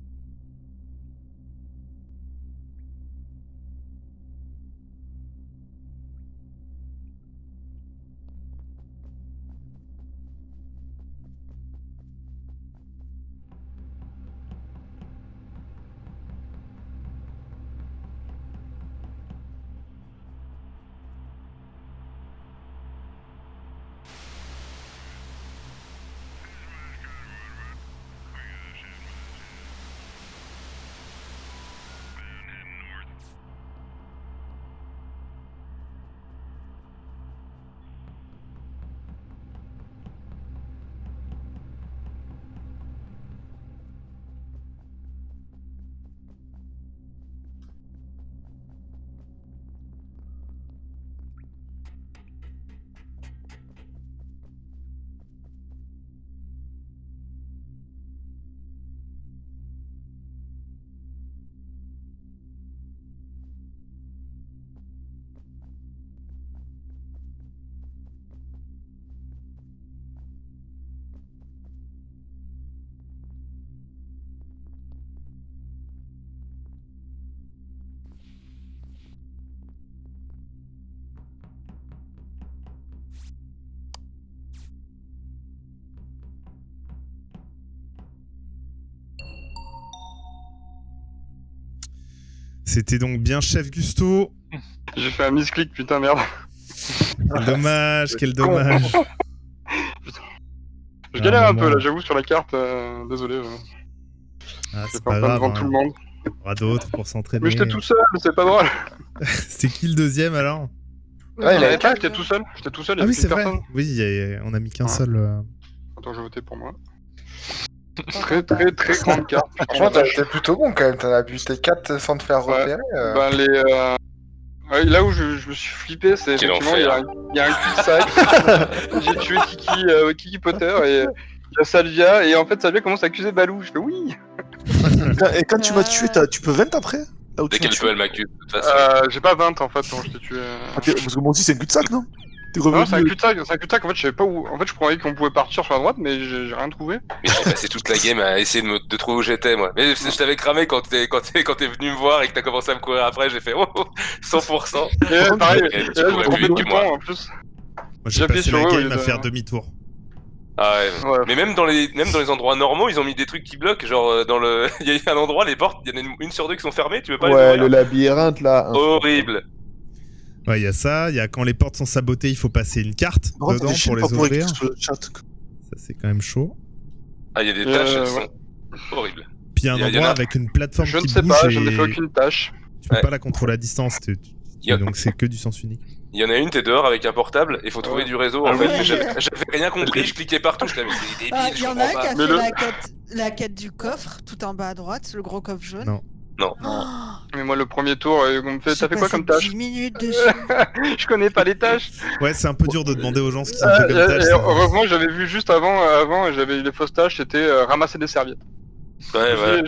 C'était donc bien Chef Gusto. J'ai fait un misclick, putain, merde. Quel dommage, quel dommage. Je galère un moment. peu là, j'avoue, sur la carte. Désolé. Ah, J'ai c'est pas pas en train grave. devant tout le monde. Il y aura d'autres pour s'entraîner. Mais j'étais tout seul, c'est pas drôle. C'était qui le deuxième alors? Ouais, il avait pas, j'étais tout seul. J'étais tout seul, il y Ah avait oui, c'est qu'une vrai. personne. Oui, on a mis qu'un Ouais. seul. Attends, je vais voter pour moi. Très grande carte. Franchement, t'as été plutôt bon quand même. T'en as buté 4 sans te faire Ouais. repérer. Ben, ouais, là où je me suis flippé, c'est Quel effectivement, il enfer. y a un cul-de-sac. J'ai tué Kiki Potter et il y a Salvia, et en fait, Salvia commence à accuser Balou. Je fais oui. Et quand tu m'as tué, tu peux 20 après là où Dès tu m'as qu'elle tué. peut, elle m'accuse. De toute façon. J'ai pas 20 en fait quand je t'ai tué. Parce que moi aussi, c'est un cul-de-sac, non? T'es Non, revenu. c'est un cul-de-sac. En fait, je savais pas où. En fait, je croyais qu'on pouvait partir sur la droite, mais j'ai rien trouvé. Mais j'ai passé toute la game à essayer de trouver où j'étais, moi. Mais je t'avais cramé quand t'es venu me voir et que t'as commencé à me courir après. J'ai fait 100%. Et pareil, Et et tu là, je courais me plus trompais vite tout que le moi. temps en plus. Moi, j'ai J'ai appuyé passé sur la eux au game lieu à de- faire demi-tour. Ah ouais. Ouais. Mais même dans les endroits normaux, ils ont mis des trucs qui bloquent. Genre, il y a un endroit, les portes, il y en a une sur deux qui sont fermées, tu veux pas les Ouais, ouvrir? le labyrinthe là. Horrible. Ouais, il y a ça. Il y a quand les portes sont sabotées, il faut passer une carte Par contre, dedans t'as des chiens pour pas les pour ouvrir. écrire sur le chat. Ça, c'est quand même chaud. Ah, il y a des tâches, elles ouais. sont horribles. Puis il y a un Il y en endroit a- avec une plateforme Je qui ne sais bouge pas, et je n'ai fait aucune tâche. tu peux Ouais. pas la contrôler à distance. Il y a- Donc c'est que du sens unique. Il y en a une, t'es dehors avec un portable et faut trouver Ouais. du réseau. Ah En fait, oui. mais j'avais rien compris, je cliquais partout, je mais c'est Ah, débile, il je y en a comprends un qui pas. a Mais fait la quête du coffre, tout en bas à droite, le gros coffre jaune. Non. Non. Oh, Mais moi, le premier tour, on me fait, j'ai t'as fait quoi passé comme tâche 10 minutes dessus. Je connais pas les tâches. Ouais, c'est un peu dur de demander aux gens ce qu'ils ont fait comme tâche. Et ça. heureusement, j'avais vu juste avant, j'avais eu les fausses tâches, c'était ramasser des serviettes. Ouais, voilà.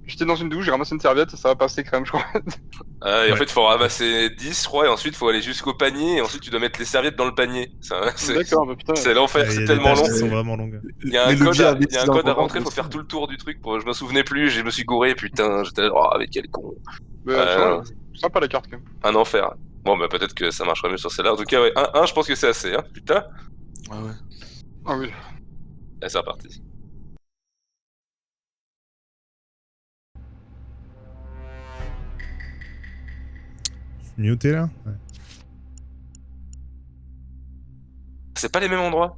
J'étais dans une douche, j'ai ramassé une serviette, ça va passer crème, je crois. Et en Ouais. fait, il faut ramasser 10, je crois, et ensuite, il faut aller jusqu'au panier, et ensuite, tu dois mettre les serviettes dans le panier. D'accord, bah putain. C'est l'enfer, Il y a c'est des tellement tâches long. qui sont vraiment longues. Il y a un Les code leviers à, à il y a un code à mettre rentrer, dans faut le faire tout le tour du truc. Je me souvenais plus, je me suis gouré, putain, j'étais là, oh, avec quel con. Mais tu vois, sympa la carte quand même. Un enfer. Bon, bah peut-être que ça marchera mieux sur celle-là. En tout cas, ouais, 1, je pense que c'est assez, hein, putain. Ah ouais. Ah oui. Allez, c'est reparti. Muté là ouais. C'est pas les mêmes endroits.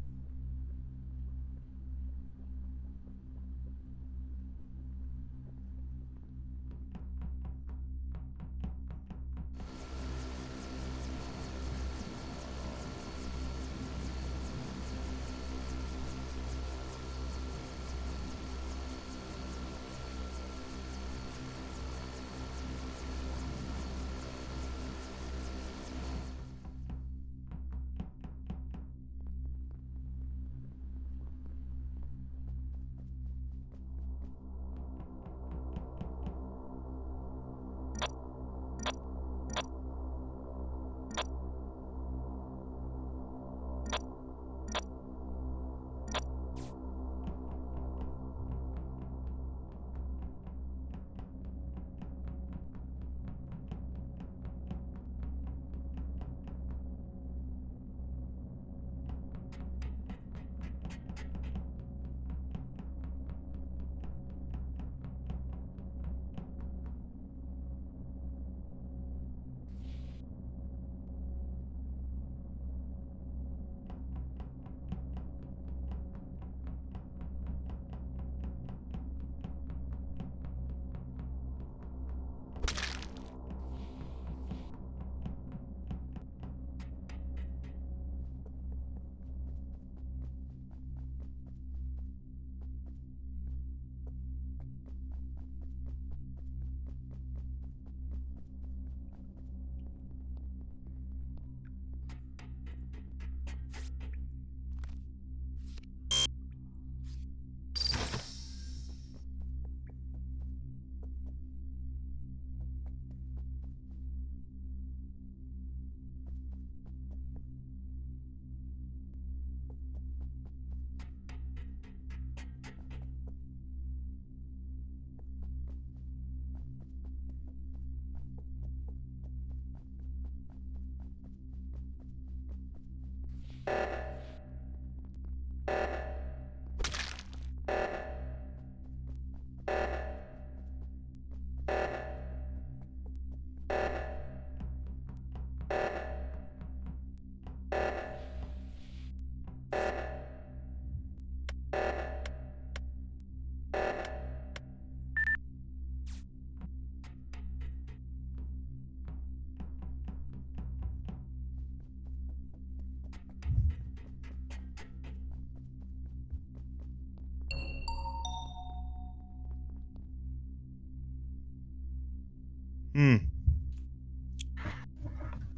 Hmm.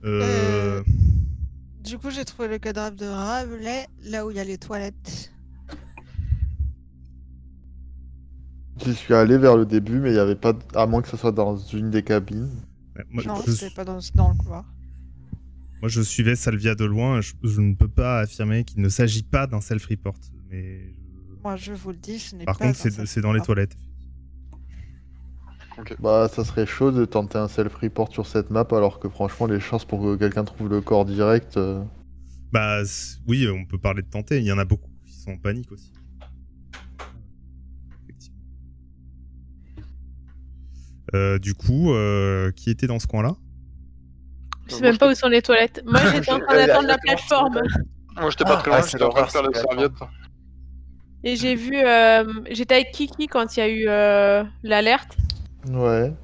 Euh... Du coup, j'ai trouvé le cadavre de Rabelais, là où il y a les toilettes. J'y suis allé vers le début, mais il y avait pas. À moins que ce soit dans une des cabines. ouais, moi, Non, je, c'était pas dans le couloir. moi, je suivais Salvia de loin. Je ne peux pas affirmer qu'il ne s'agit pas d'un self-report. Mais Moi, je vous le dis, ce n'est par pas contre, c'est dans les toilettes. Bah, ça serait chaud de tenter un self-report sur cette map, alors que franchement, les chances pour que quelqu'un trouve le corps direct. Bah oui, on peut parler de tenter. Il y en a beaucoup qui sont en panique aussi. Effectivement. Du coup, qui était dans ce coin-là? Je sais même pas où sont les toilettes. Moi, j'étais en train d'attendre la plateforme. Moi, j'étais pas très loin, c'est j'étais en train de l'horreur, faire la c'est serviette. Et j'ai vu. J'étais avec Kiki quand il y a eu l'alerte. Ouais.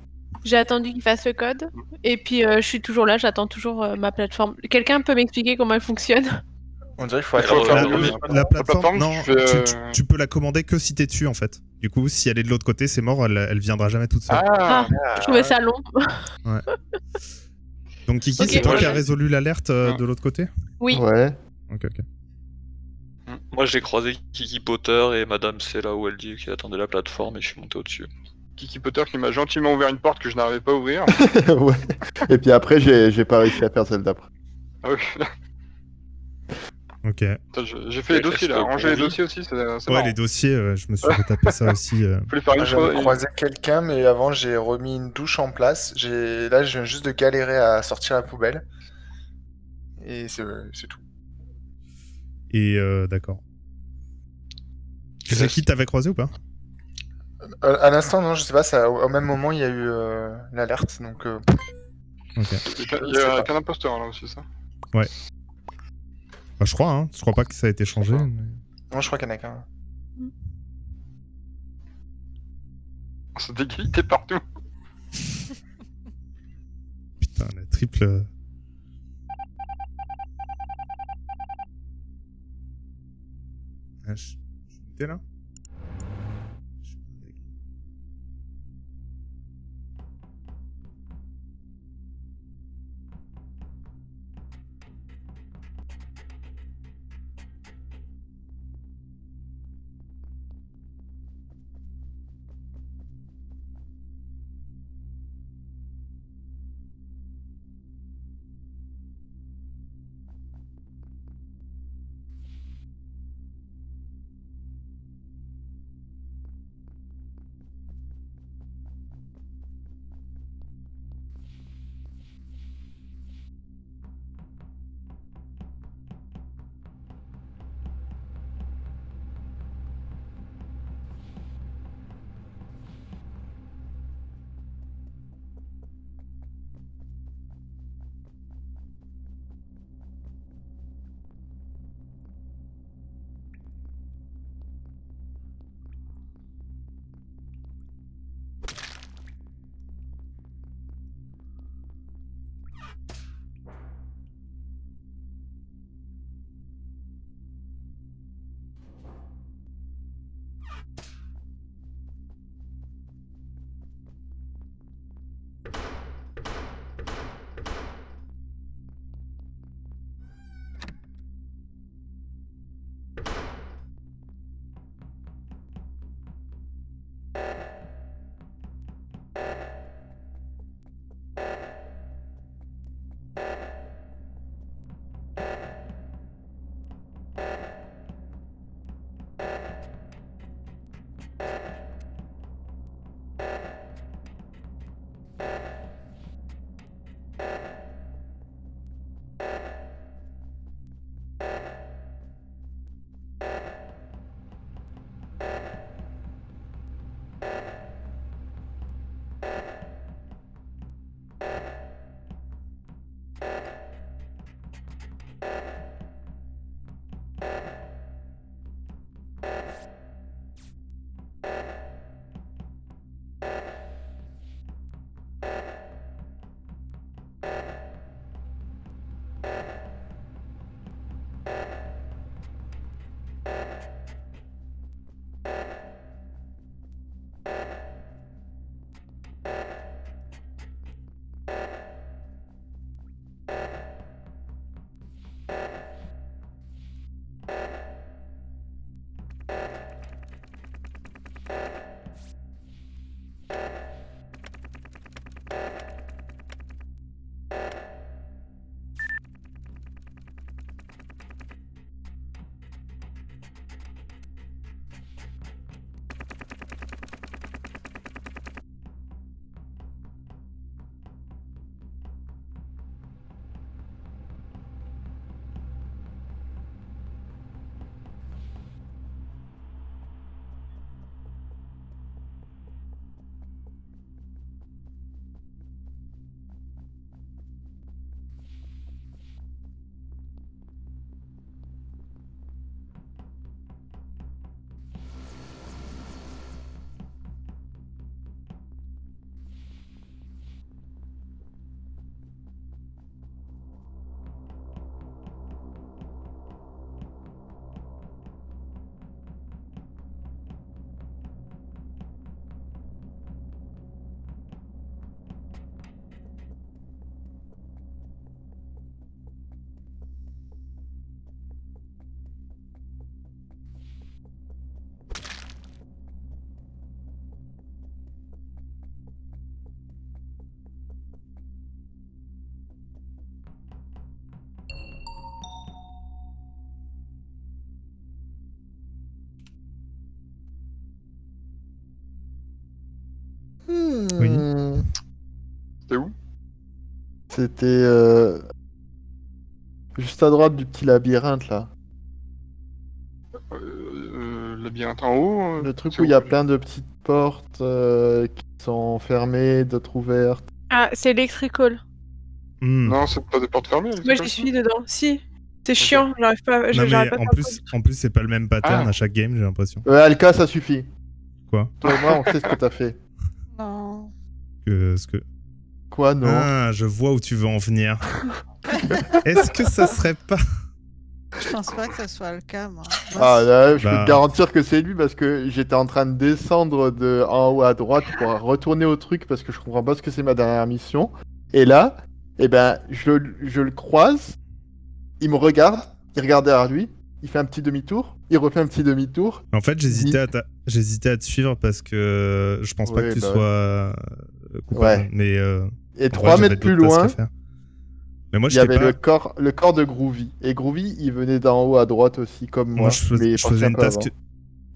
J'ai attendu qu'il fasse le code. Et puis, je suis toujours là, j'attends toujours ma plateforme. Quelqu'un peut m'expliquer comment elle fonctionne? On dirait qu'il faut Alors, attendre. La plateforme, non, tu fais, tu peux la commander que si t'es dessus en fait. Du coup, si elle est de l'autre côté, c'est mort, elle viendra jamais toute seule. Ah, Je trouvais ça long. Donc Kiki, Ok, c'est toi moi, qui as je- résolu l'alerte de l'autre côté? Oui. Ouais. Ok. Moi j'ai croisé Kiki Potter et Madame c'est là où elle dit qu'elle attendait la plateforme et je suis monté au-dessus. Kiki Potter qui m'a gentiment ouvert une porte que je n'arrivais pas à ouvrir. Ouais. Et puis après, j'ai pas réussi à faire celle d'après. Ah oui. Ok. Putain, j'ai fait les dossiers là, ranger les dossiers aussi, c'est Ouais, marrant. les dossiers, je me suis retapé ça aussi. Fallait faire une J'avais fois. croisé quelqu'un, mais avant j'ai remis une douche en place. Là, je viens juste de galérer à sortir la poubelle. Et c'est tout. Et d'accord. Tu sais qui t'avais croisé ou pas? À l'instant, non, je sais pas. Au même moment, il y a eu l'alerte, donc. Ok. Il y a qu'un imposteur là aussi, ça. Ouais. Bah, je crois, hein. Je crois pas que ça a été changé. pas. mais- Non, je crois qu'il y en a qu'un. C'était qui? T'es partout. Putain, la triple. Ah, t'es là? C'était juste à droite du petit labyrinthe là. Labyrinthe en haut. Le truc c'est où il y a plein de petites portes qui sont fermées, d'autres ouvertes. Ah, c'est Electrical. Non, c'est pas des portes fermées. Moi, j'y suis dedans. Si. C'est chiant, j'arrive pas. Non, J'arrive mais pas à en plus, c'est pas le même pattern Ah. à chaque game, j'ai l'impression. Alka, ça suffit. Quoi Toi et moi, on sait ce que t'as fait. Non. Ce que... Quoi, non? Ah, je vois où tu veux en venir. Est-ce que ça serait pas... Je pense pas que ça soit le cas, moi. Ah là, je peux Bah. te garantir que c'est lui parce que j'étais en train de descendre de en haut à droite pour retourner au truc parce que je comprends pas ce que c'est ma dernière mission. Et là, eh ben, je le croise, il me regarde, il regarde derrière lui, il fait un petit demi-tour, il refait un petit demi-tour. En fait, j'hésitais à te suivre parce que je pense pas Ouais, que tu bah sois coupable. Ouais. Mais Et en 3 vrai, mètres j'avais plus d'autres tasks loin, à faire. Mais moi, il y je avait pas... le corps de Groovy. Et Groovy, il venait d'en haut à droite aussi, comme moi. Moi, je mais il faisais est une parti un peu task. avant.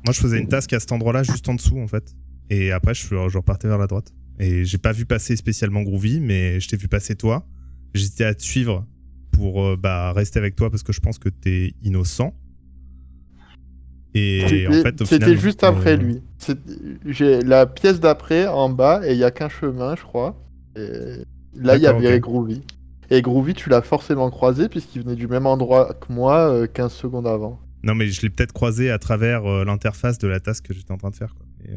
Moi, je faisais une task à cet endroit-là, juste en dessous, en fait. Et après, je repartais vers la droite. Et j'ai pas vu passer spécialement Groovy, mais je t'ai vu passer toi. J'hésitais à te suivre pour rester avec toi parce que je pense que t'es innocent. Et en fait, au final, C'était juste après mais- lui. J'ai la pièce d'après en bas et il y a qu'un chemin, je crois. Et là, il y D'accord, avait ok. Groovy. Et Groovy, tu l'as forcément croisé puisqu'il venait du même endroit que moi 15 secondes avant. Non, mais je l'ai peut-être croisé à travers l'interface de la task que j'étais en train de faire. Quoi. Et,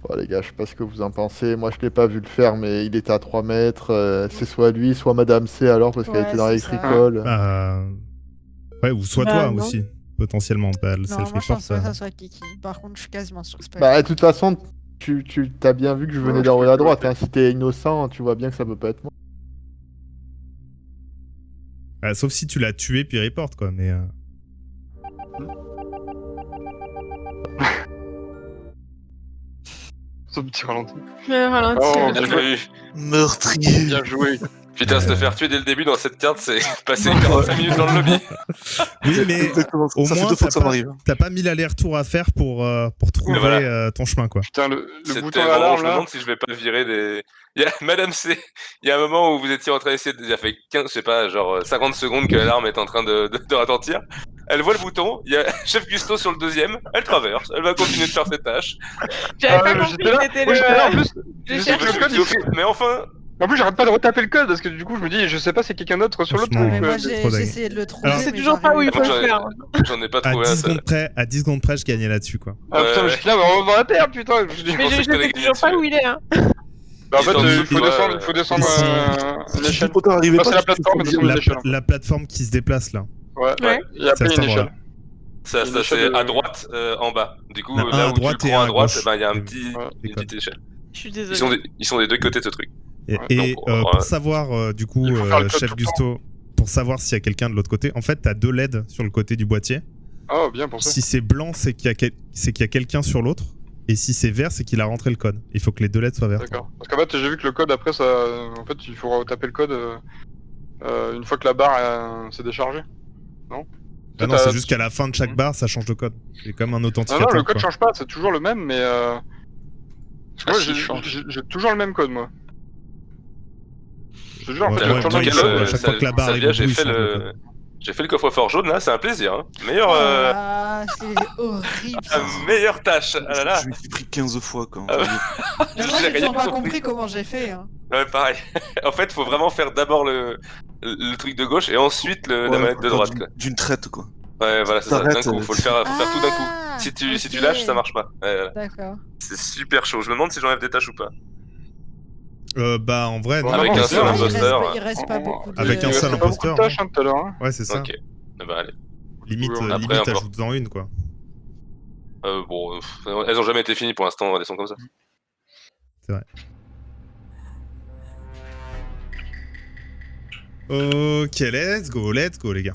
Bon, les gars, je sais pas ce que vous en pensez. Moi, je l'ai pas vu le faire, mais il était à 3 mètres. C'est soit lui, soit Madame C alors parce qu'elle Ouais, était dans c'est ça. l'électricole. ouais, ou soit Bah, toi non. aussi, potentiellement. Bah, le Non, moi je self-report, pense pas que ça... ça soit Kiki. Par contre, je suis quasiment sûr que c'est pas Bah, de toute façon, tu t'as bien vu que je venais Ouais, d'en haut je à peux droite. le Hein. Si t'es innocent, tu vois bien que ça peut pas être moi. Sauf si tu l'as tué puis report, quoi. Mais Ce petit ralenti. Ralenti. Oh, Bien bien joué. joué. Meurtrier. Bien joué. Putain, se faire tuer dès le début dans cette carte, c'est passer 45 minutes dans le lobby. oui, mais Exactement. au Ça fait moins, 2 fois que ça m'arrive. t'as pas mis l'aller-retour à faire pour trouver voilà. ton chemin, quoi. Putain, le C'était bouton vraiment, d'alarme je me là. demande si je vais pas virer des... Il y a Madame C, il y a un moment où vous étiez en train d'essayer, il y a fait 15, je sais pas, genre 50 secondes que l'alarme est en train de retentir. Elle voit le bouton, il y a Chef Gusto sur le deuxième, elle traverse, elle va continuer de faire ses tâches. J'avais Ah, pas mais compris j'étais là. que c'était Oui, j'étais là en le. plus. Je Je sais cherche que le code, il fait- Mais enfin, En plus, j'arrête pas de retaper le code parce que du coup, je me dis, je sais pas, c'est quelqu'un d'autre sur le Franchement, truc. Mais moi trop j'ai dingue. essayé de le trouver. Alors, Je sais mais toujours pas où il j'arrive faut Moi, le faire. j'en ai pas À trouvé 10 un seul. secondes près, je gagnais là-dessus, quoi. Ah putain, mais je suis là, mais on va à terre, putain. Je dis, Je Mais pensais je que t'allais sais gagner toujours pas dessus. où il est. Hein. Bah, en Il est en fait, dessous il faut de toi, descendre Si l'échelle. Potter arrivait Passer pas, la tu plateforme et fais descendre l'échelle. La plateforme qui se déplace, là. Ouais, Ouais. et après, il y a une échelle. Ça, Une ça échelle c'est de- à droite, en bas. Du coup, Il y en a un là à où tu le droite et prends un à à droite, gauche. il y a Ouais. une petite échelle. Je suis Ils désolée. sont des deux côtés de ce truc. Et, Ouais, et, donc, pour savoir, du coup, Il faut faire le code Chef tout le temps. Gusto, pour savoir s'il y a quelqu'un de l'autre côté, en fait, t'as 2 LED sur le côté du boîtier. Oh, bien pensé. Si c'est blanc, c'est qu'il y a quelqu'un sur l'autre. Et si c'est vert, c'est qu'il a rentré le code. Il faut que les 2 LED soient vertes. D'accord. Parce qu'en fait, j'ai vu que le code, après, ça. En fait, il faut retaper le code une fois que la barre s'est déchargée. Non Ah non, c'est juste qu'à la fin de chaque barre, ça change de code. C'est comme un Non, authentificateur. non, le code quoi. change pas, c'est toujours le même, mais. Ah, Moi, si, il change. j'ai toujours le même code, moi. Je te jure, en Ouais, fait, ouais, j'ai toujours moi, le il même change, code. à chaque fois que la barre Salvia, est j'ai bout, il fait change le le... code. J'ai fait le coffre-fort jaune là, c'est un plaisir. Hein. Ah, c'est horrible. ça. Meilleure tâche. Ah là là. Je m'y pris 15 fois quand Ah même. Mais moi, j'ai toujours pas compris comment j'ai fait. Hein. Ouais, pareil. En fait, faut vraiment faire d'abord le truc de gauche et ensuite la Ouais, manette faut de faire droite. Quoi. d'une traite, quoi. Ouais, voilà, c'est ça. D'un T'arrêtes, coup, faut le faire tout d'un coup. Ah, Si tu ok. lâches, ça marche pas. Ouais, voilà. D'accord. C'est super chaud. Je me demande si j'enlève des tâches ou pas. Bah, en vrai, Bon, non. avec non, un c'est seul vrai, imposteur. Il reste pas beaucoup de. Avec un Il seul restait pas beaucoup imposteur, de tâches, hein, tout à l'heure. Hein. Ouais, c'est ça. Ok. Ah bah allez. Limite, Oui, après, limite encore. ajoute-en une, quoi. Bon, elles ont jamais été finies pour l'instant, elles sont comme ça. C'est vrai. Ok, let's go, les gars.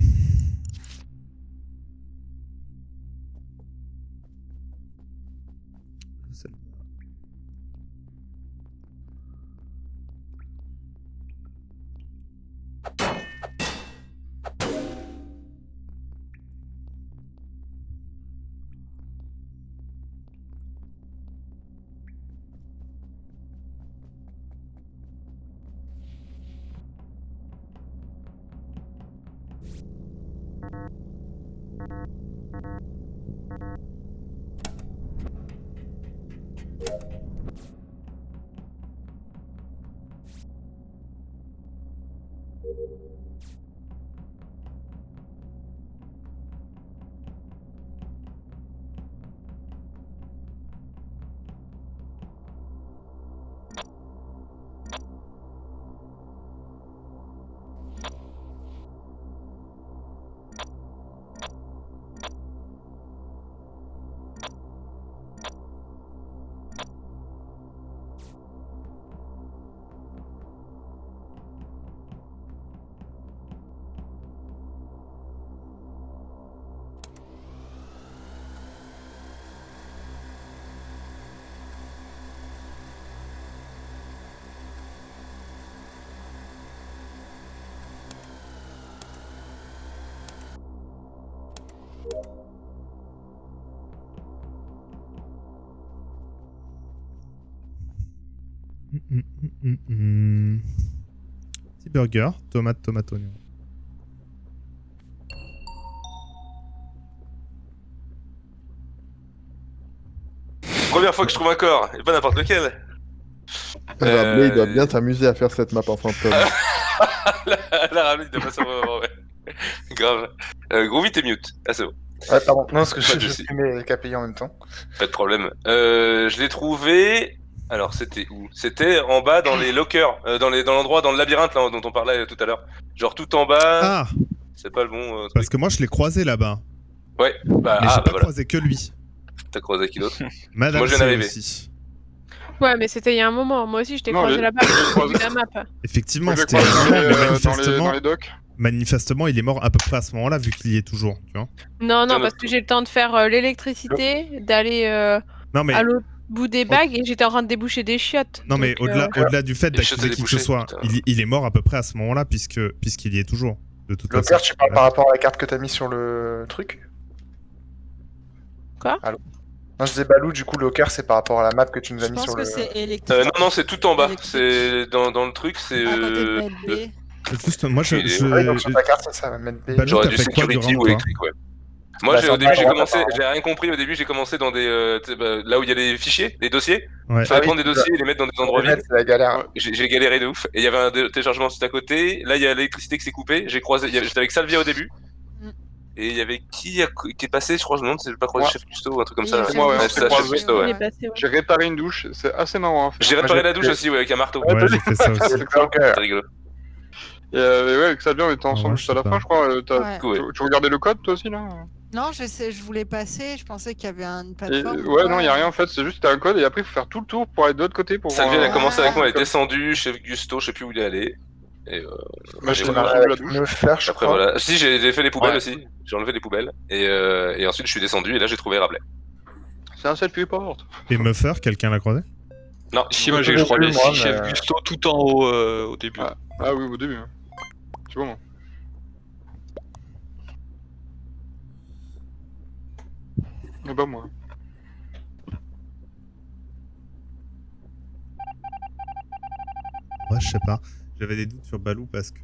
Petit burger, tomate, oignon. Première fois que je trouve un corps, et pas n'importe lequel. Rabelais, il doit bien s'amuser à faire cette map en fantôme. La Rabelais, il doit pas savoir vraiment, ouais. Grave. Groovy, t'es mute. Ah, c'est bon. Ouais, pardon. Non, parce que Pas de je soucis. fumais les KPI en même temps. Pas de problème. Je l'ai trouvé. Alors, c'était où? C'était en bas dans les lockers, dans l'endroit, dans le labyrinthe là, dont on parlait tout à l'heure. Genre tout en bas. Ah, C'est pas le bon truc. parce que moi je l'ai croisé là-bas. Ouais. Bah, Mais j'ai pas voilà. croisé que lui. T'as croisé qui d'autre? Madame Moi, je viens C d'arriver. aussi. Ouais, mais c'était il y a un moment. Moi aussi, je t'ai Non, croisé les- là-bas. je l'ai croisé. La map. Effectivement, Moi, je l'ai c'était croisé mais dans manifestement, les docks. manifestement, il est mort à peu près à ce moment-là, vu qu'il y est toujours, tu vois. Non, non, Tiens, parce que j'ai le temps de faire l'électricité, d'aller Non, mais, à l'autre bout des bagues et j'étais en train de déboucher des chiottes. non, mais Donc, au-delà du fait les chiottes d'accuser et qui que ce débouchés, soit, putain. il est mort à peu près à ce moment-là, puisqu'il y est toujours. De toute façon. Locker, tu parles par rapport à la carte que t'as mis sur le truc? Quoi? Allô? Non, je disais Balou, du coup, Locker, c'est par rapport à la map que tu nous as Je mis pense sur que le. c'est électrique. non, c'est tout en bas. Électrique. C'est dans le truc, c'est. À côté de MLB. Juste, moi, Aucune idée. Ouais, donc sur ta carte, ça va mettre B. Balou, J'aurais t'as du fait quoi security durant, ou toi électrique, ouais. Moi, Bah, au c'est début, en j'ai bas à commencé, droite, j'ai rien compris. Au début, j'ai commencé dans des. Là où il y a les fichiers, les dossiers. Ouais. Il fallait Ah oui, prendre des c'est dossiers et les mettre dans des endroits vides. C'est la galère. J'ai galéré de ouf. Et il y avait un téléchargement juste à côté. Là, il y a l'électricité qui s'est coupée. J'étais avec Salvia au début. Mm. Et il y avait qui est passé, je crois, je me demande si j'ai pas croisé Moi. Chef Custo ou un truc comme Oui, ça. Chef moi, ouais, Ouais, on c'est s'est ça, Chef croisés. Custo, il ouais. est passé, ouais. J'ai réparé une douche, c'est assez marrant à faire. J'ai réparé j'ai la douche fait- aussi, ouais, avec un marteau. Ouais, j'ai fait ça aussi. C'est Locker. C'est rigolo. Et ouais, avec Sabien, on était Ah ensemble ouais, juste à je la sais fin, pas. je crois. Ouais. Cool, ouais. Tu regardais le code, toi aussi, là? Non, je voulais passer, je pensais qu'il y avait une Et, plateforme. ouais, non, il a rien en fait, c'est juste t'as un code et après il faut faire tout le tour pour aller de l'autre côté pour Salvia, elle a Ouais. commencé avec moi, elle est Comme- descendue, Chef Gusto, je sais plus où il est allé. Et Moi, j'ai j'étais voilà. dans la Avec douche. Nefer, je Après crois. voilà. Si, j'ai fait les poubelles Ouais. aussi. J'ai enlevé les poubelles. Et ensuite, je suis descendu et là, j'ai trouvé Rabelais. C'est un seul puis porte. Et Muffer, quelqu'un l'a croisé? Non, Si, moi j'ai Je croisé sais plus, moi, Chef mais- Gusto tout en haut au début. Ah. Ah oui, au début. Hein. Tu vois, moi. Mais pas moi. Ouais, je sais pas. J'avais des doutes sur Balou parce que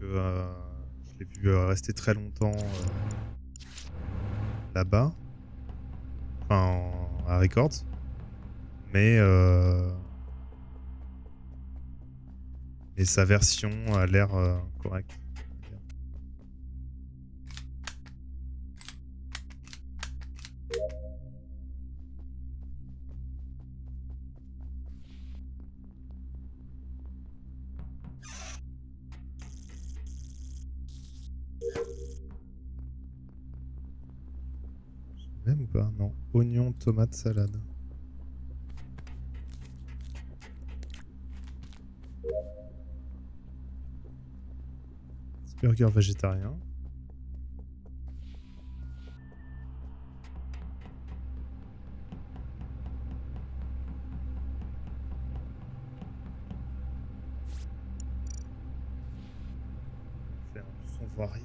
je l'ai vu rester très longtemps là-bas. Enfin, à Records. Mais sa version a l'air correcte. Même ou pas? Non. Oignon, tomate, salade. Petit burger végétarien. En plus, on voit rien.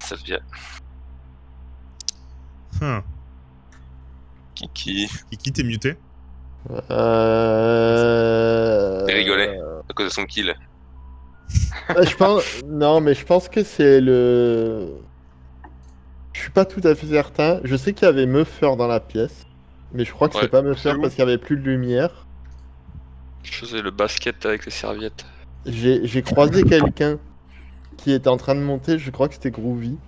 Salvia. Hein. Kiki. Kiki, t'es muté. Il rigolait à cause de son kill. Je pense... Non, mais je pense que c'est le... Je suis pas tout à fait certain. Je sais qu'il y avait Muffer dans la pièce. Mais je crois que Ouais, c'est pas Muffer c'est où parce qu'il y avait plus de lumière. Je faisais le basket avec les serviettes. J'ai croisé quelqu'un qui était en train de monter, je crois que c'était Groovy.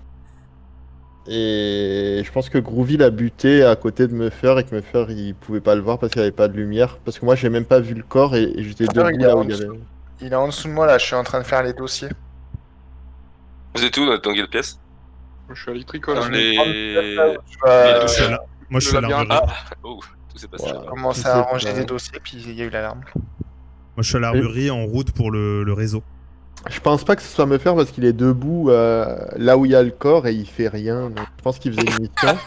Et je pense que Groovy l'a buté à côté de Muffer et que Muffer il pouvait pas le voir parce qu'il n'y avait pas de lumière. Parce que moi j'ai même pas vu le corps et j'étais Muffer, debout il est là en où il y avait. Il est en dessous de moi là, je suis en train de faire les dossiers. Vous êtes où dans quelle pièce? Je suis à l'électricole. Dans hein. les... Je vais Je suis à la- Moi, je suis à Le labyrinthe. l'armurerie. Oh, tout s'est passé Voilà. là-bas. commencer Je à sais arranger pas. des dossiers, puis il y a eu l'alarme. Moi, je suis à l'armurerie en route pour le réseau. Je pense pas que ce soit Muffer parce qu'il est debout là où il y a le corps et il fait rien. Donc je pense qu'il faisait une mission.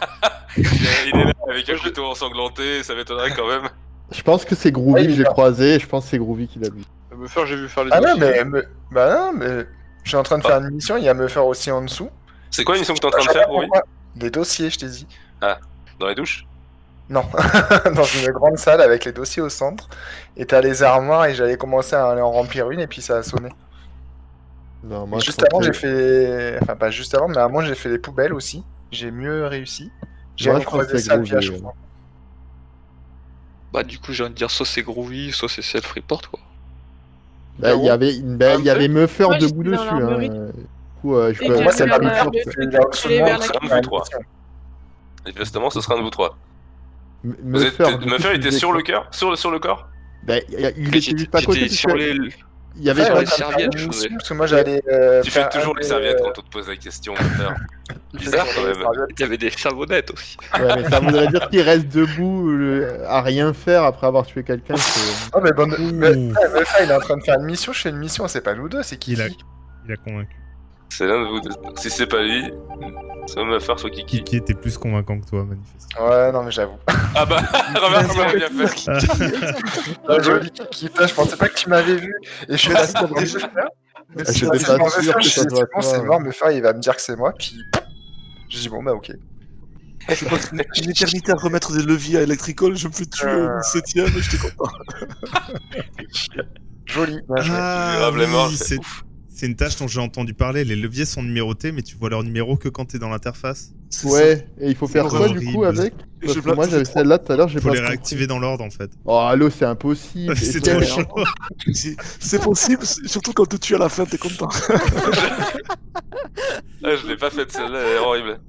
Il est là avec un couteau ensanglanté, ça m'étonnerait quand même. Je pense que c'est Groovy Ah, il que est j'ai là. croisé et je pense que c'est Groovy qui l'a vu. Me faire, j'ai vu faire les Ah non, dossiers. bah non, mais je suis en train de faire une mission, il y a me faire aussi en dessous. C'est quoi l'émission que t'es en train de faire, oui? Des dossiers, je t'ai dit. Dans les douches? Non, dans une grande salle avec les dossiers au centre. Et t'as les armoires et j'allais commencer à aller en remplir une et puis ça a sonné. Non, moi, je Juste pense avant, que- j'ai fait. Enfin, pas juste avant, mais à moi, j'ai fait les poubelles aussi. J'ai mieux réussi. J'ai Moi, je pense recroisé que c'est Salvia, Groovy, je crois. Bah du coup j'ai envie de dire soit c'est Groovy, soit c'est self-report quoi. Bah, il y avait Muffer Moi, debout j'étais dans dessus. l'armurerie. Du coup, je Et peux que Moi, c'est je pas vais Muffer, vers le- parce qu'il est en dessous de je vais moi, vers la donc carte. il a une mission. Manifestement, ce sera un de vous trois. Vous Muffer, êtes... du coup, Muffer tu était disais sur quoi le cœur? Sur le corps? Bah, il Mais était juste pas à côté. j'étais parce sur que les... Il y avait Ouais, sur pas les de- serviettes, je Une faisais. mission, parce que moi, j'allais. Tu fais faire toujours un les des, serviettes quand on te pose la question, Muffer. il fait Bizarre, toujours quand les même. serviettes. Il y avait des savonnettes aussi. Ouais, mais ça voudrait dire qu'il reste debout à rien faire après avoir tué quelqu'un. c'est- Oh, mais bon. Ouh. Muffer, il est en train de faire une mission, je fais une mission, c'est pas nous deux, c'est qui Il a convaincu. C'est l'un de vous deux. Si c'est pas lui, soit Muffer, soit Kiki. Kiki était plus convaincant que toi, manifestement. Ouais, non, mais j'avoue. Ah bah, remarque comment il a fait. Ah, joli Kiki, putain, je pensais pas que tu m'avais vu. Et je suis resté devant Muffer. J'étais Je pas suis devant sûr Muffer, que je ça suis dit, soit c'est bon, toi, c'est ouais. mort, Muffer, il va me dire que c'est moi, puis. Je dis, bon, bah, ok. Je passe une éternité à remettre des leviers à Electricol, je me fais tuer au 7ème et j'étais content. Joli, bien joué. Grave les morts, c'est c'est ouf. c'est une tâche dont j'ai entendu parler. Les leviers sont numérotés, mais tu vois leur numéro que quand t'es dans l'interface. C'est Ouais, et il faut faire quoi du horrible. coup avec Et Parce je que moi place- j'avais celle-là tout à l'heure, j'ai Faut pas les compris. réactiver dans l'ordre, en fait. Oh allô, c'est impossible. C'est Et trop c'est- chaud. C'est possible, surtout quand tu tues à la fin, t'es content. Ah, je l'ai pas faite celle-là, elle est horrible.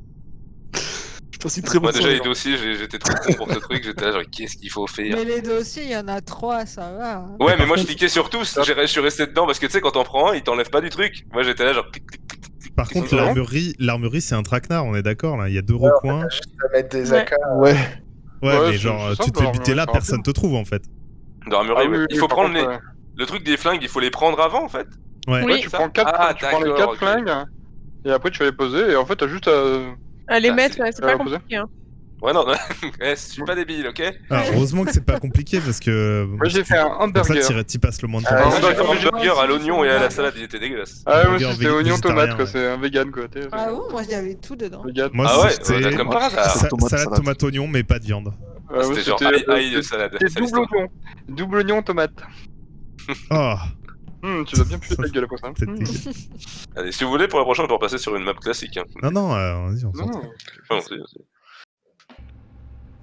Je passe une très Moi bonne déjà les soirée. dossiers, j'étais trop con pour ce truc, j'étais là genre qu'est-ce qu'il faut faire? Mais les dossiers, il y en a 3, ça va. hein. Ouais mais par moi je contre- cliquais sur tous, je suis resté dedans parce que tu sais quand t'en prends un, il t'enlève pas du truc. Moi j'étais là genre clic, clic, clic, clic, clic. Par contre, Ils sont l'armurerie, c'est un traquenard, on est d'accord, là. Il y a 2 recoins. T'as juste à mettre des Ouais. AK. Ouais. Ouais, Ouais, mais c'est- genre, c'est tu te simple, fais buter là, l'armurerie, c'est personne te trouve, en fait. Dans l'armurerie, Ah oui, ouais. oui, Il faut par prendre contre, les... Le truc des flingues, il faut les prendre avant en fait. Ouais. Oui. Ouais, tu ça. prends Ah, tu prends les d'accord, 4 ok. flingues, et après tu vas les poser, et en fait t'as juste à... À les Ah, mettre, c'est- ouais, c'est ouais, pas posé. compliqué. Hein. Ouais non, je suis pas débile, ok? Alors, heureusement que c'est pas compliqué, parce que... Moi j'ai fait un Comme ça, hamburger. t'y passes le moins de temps Ah, Moi ouais, possible. j'ai fait un j'ai- hamburger à j'ai- l'oignon et à la j'ai- salade, il était dégueulasse. Ah ouais, moi Hamburger c'était oignon végétarien, tomate quoi, ouais. c'est un vegan quoi, t'es... Ah bon, moi j'avais tout dedans. Vegan. Moi, Ah ouais, c'était comme par hasard. salade, tomate, oignon, mais pas de viande. Ouais, moi, C'était genre ail de salade. C'était c'est double l'histoire. oignon. Double oignon tomate. Oh, Tu dois bien puer ta gueule après ça. c'est dégueu. Allez, si vous voulez, pour la prochaine, on peut repasser sur une map classique. Hein. Non, non, vas-y, on s'en Non, Enfin, c'est-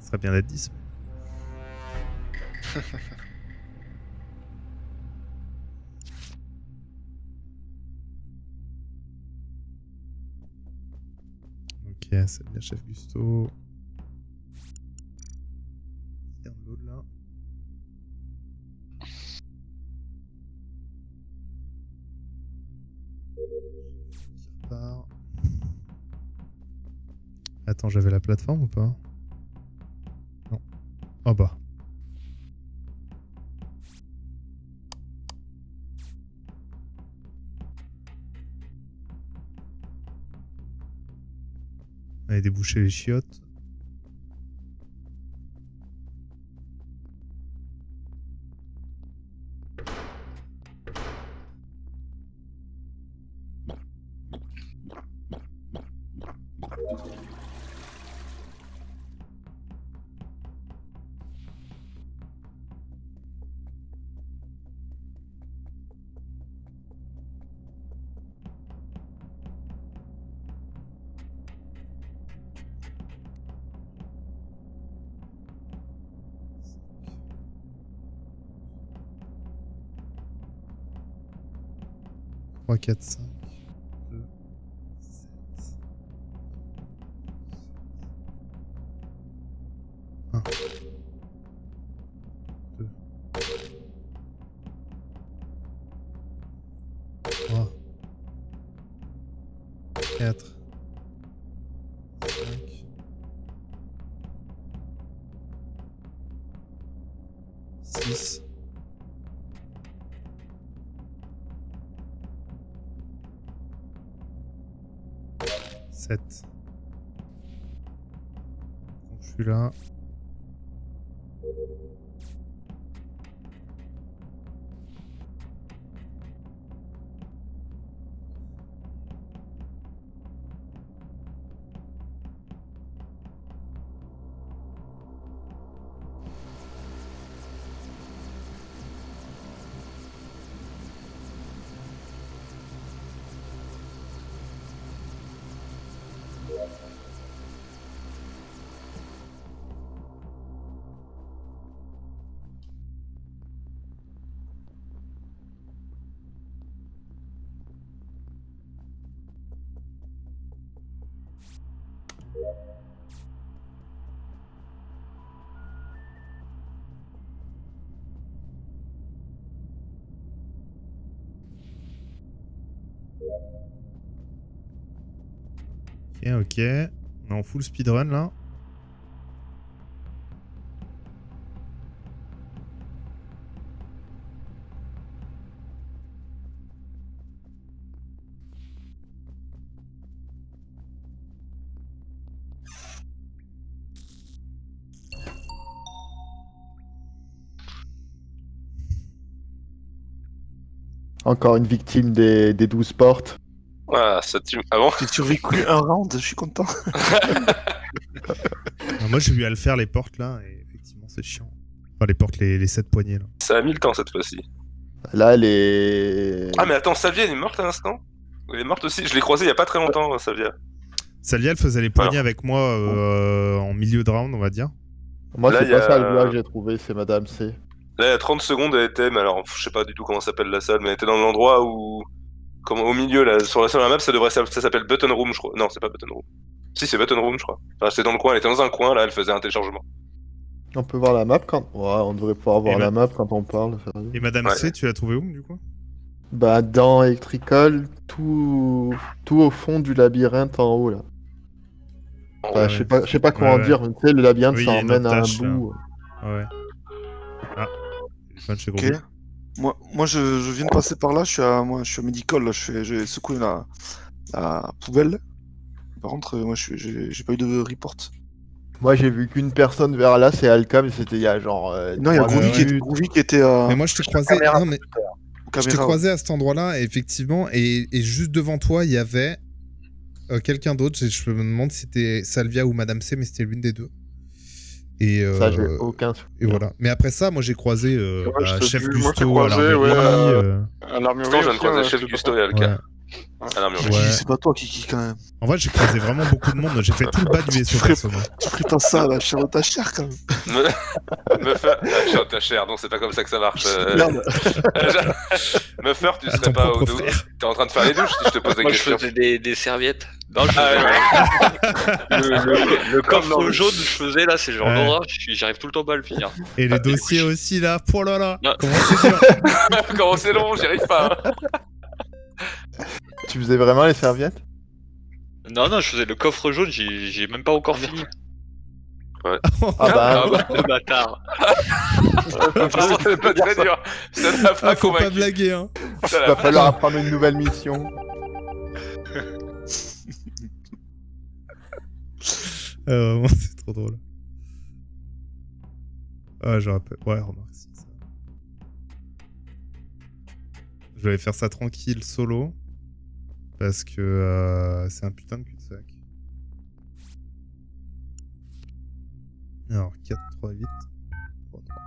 Ce serait bien d'être 10. Ok, c'est bien, chef Gusto. Regarde l'autre là. Qui repart. Attends, j'avais la plateforme ou pas? Non. Oh bah. Allez, déboucher les chiottes. 3, 4, 5, 2, 7. 1, 2, 3, 4, 5, 6, 7. Donc je suis là. Ok. On est en full speedrun là. Encore une victime des 12 portes. Ah, ça tue. Ah bon? J'ai survécu un round, je suis content. Moi j'ai eu à le faire les portes là et effectivement c'est chiant. Enfin les portes, les 7 poignées là. Ça a mis le temps cette fois-ci. Là, les... Ah, mais attends, Salvia, elle est morte à l'instant? Elle est morte aussi? Je l'ai croisée il y a pas très longtemps, Salvia. Salvia elle faisait les poignées avec moi en milieu de round on va dire. Moi, Là, c'est il y a- pas ça le que j'ai trouvé, c'est Madame C. Là, il y a 30 secondes, elle était, mais alors, je sais pas du tout comment s'appelle la salle, mais elle était dans l'endroit où. Au milieu, là, sur la map, ça s'appelle Button Room, je crois. Non, c'est pas Button Room. Si, c'est Button Room, je crois. Enfin, c'est dans le coin, elle était dans un coin, là, elle faisait un téléchargement. On peut voir la map quand... Ouais, on devrait pouvoir voir Et la ma- map quand on parle. sérieux. Et Madame Ouais. C, tu l'as trouvé où du coup? Bah, dans Electrical, tout au fond du labyrinthe en haut, là. Enfin, Ouais. je sais pas comment Ouais, dire, mais tu sais, le labyrinthe, Oui, ça il y a une emmène à un tâche, là. bout. Ouais. Ah. Téléphone chez Ok. Gros. Moi je viens de passer par là, je suis à Medical, là, j'ai secoué la poubelle. Par contre, moi j'ai pas eu de report. Moi, j'ai vu qu'une personne vers là, c'est Alka, mais c'était il y a genre... Non, il y a 3 Groovy Groovy qui était à Mais moi je t'ai croisé. caméra, Non, mais je t'ai caméra. croisé à cet endroit-là, effectivement, et juste devant toi, il y avait quelqu'un d'autre. Je me demande si c'était Salvia ou Madame C, mais c'était l'une des deux. Et, Ça, j'ai aucun et souvenir. voilà. Mais après ça, moi j'ai croisé Ouais, je t'ai Chef vu, moi, je t'ai Gusto à croisé, l'armurerie. à l'armurerie. Pourtant, je viens de aussi, croiser hein, Chef je sais Gusto pas. et Alka. Ouais. À l'armurerie. Ouais. C'est pas toi qui quand même. En vrai, j'ai croisé vraiment beaucoup de monde. J'ai fait tout le bas du vaisseau, perso. Tu ferais pas ça, la chair de ta chair quand même. Me faire. Ah, ta chair, non, c'est pas comme ça que ça marche. Merde. Me faire, tu À serais ton pas au propre dos. frère. T'es en train de faire les douches si je te pose des Moi, je questions. faisais des serviettes. Non, je Ah, faisais- ouais. le coffre jaune, je faisais là, c'est genre Ouais. l'horreur, j'arrive tout le temps pas à le finir. Et les Ah, du coup, dossiers je- aussi, là. Oh là là. Non. Comment c'est dur. Comment c'est long, j'y arrive pas. Hein. Tu faisais vraiment les serviettes? Non, je faisais le coffre jaune, j'ai même pas encore fini. Ah Ah bah, bah, le bâtard. Apparemment, c'est pas très dur. Ça n'a pas Ah, faut pas convaincu. blaguer, hein. Ça n'a va pas- falloir apprendre une nouvelle mission. Vraiment, c'est trop drôle. Ah, je rappelle. Ouais, remarque, si, ça. Je vais faire ça tranquille, solo. Parce que c'est un putain de cul-de-sac. Alors, 4, 3, 8. 3, 3.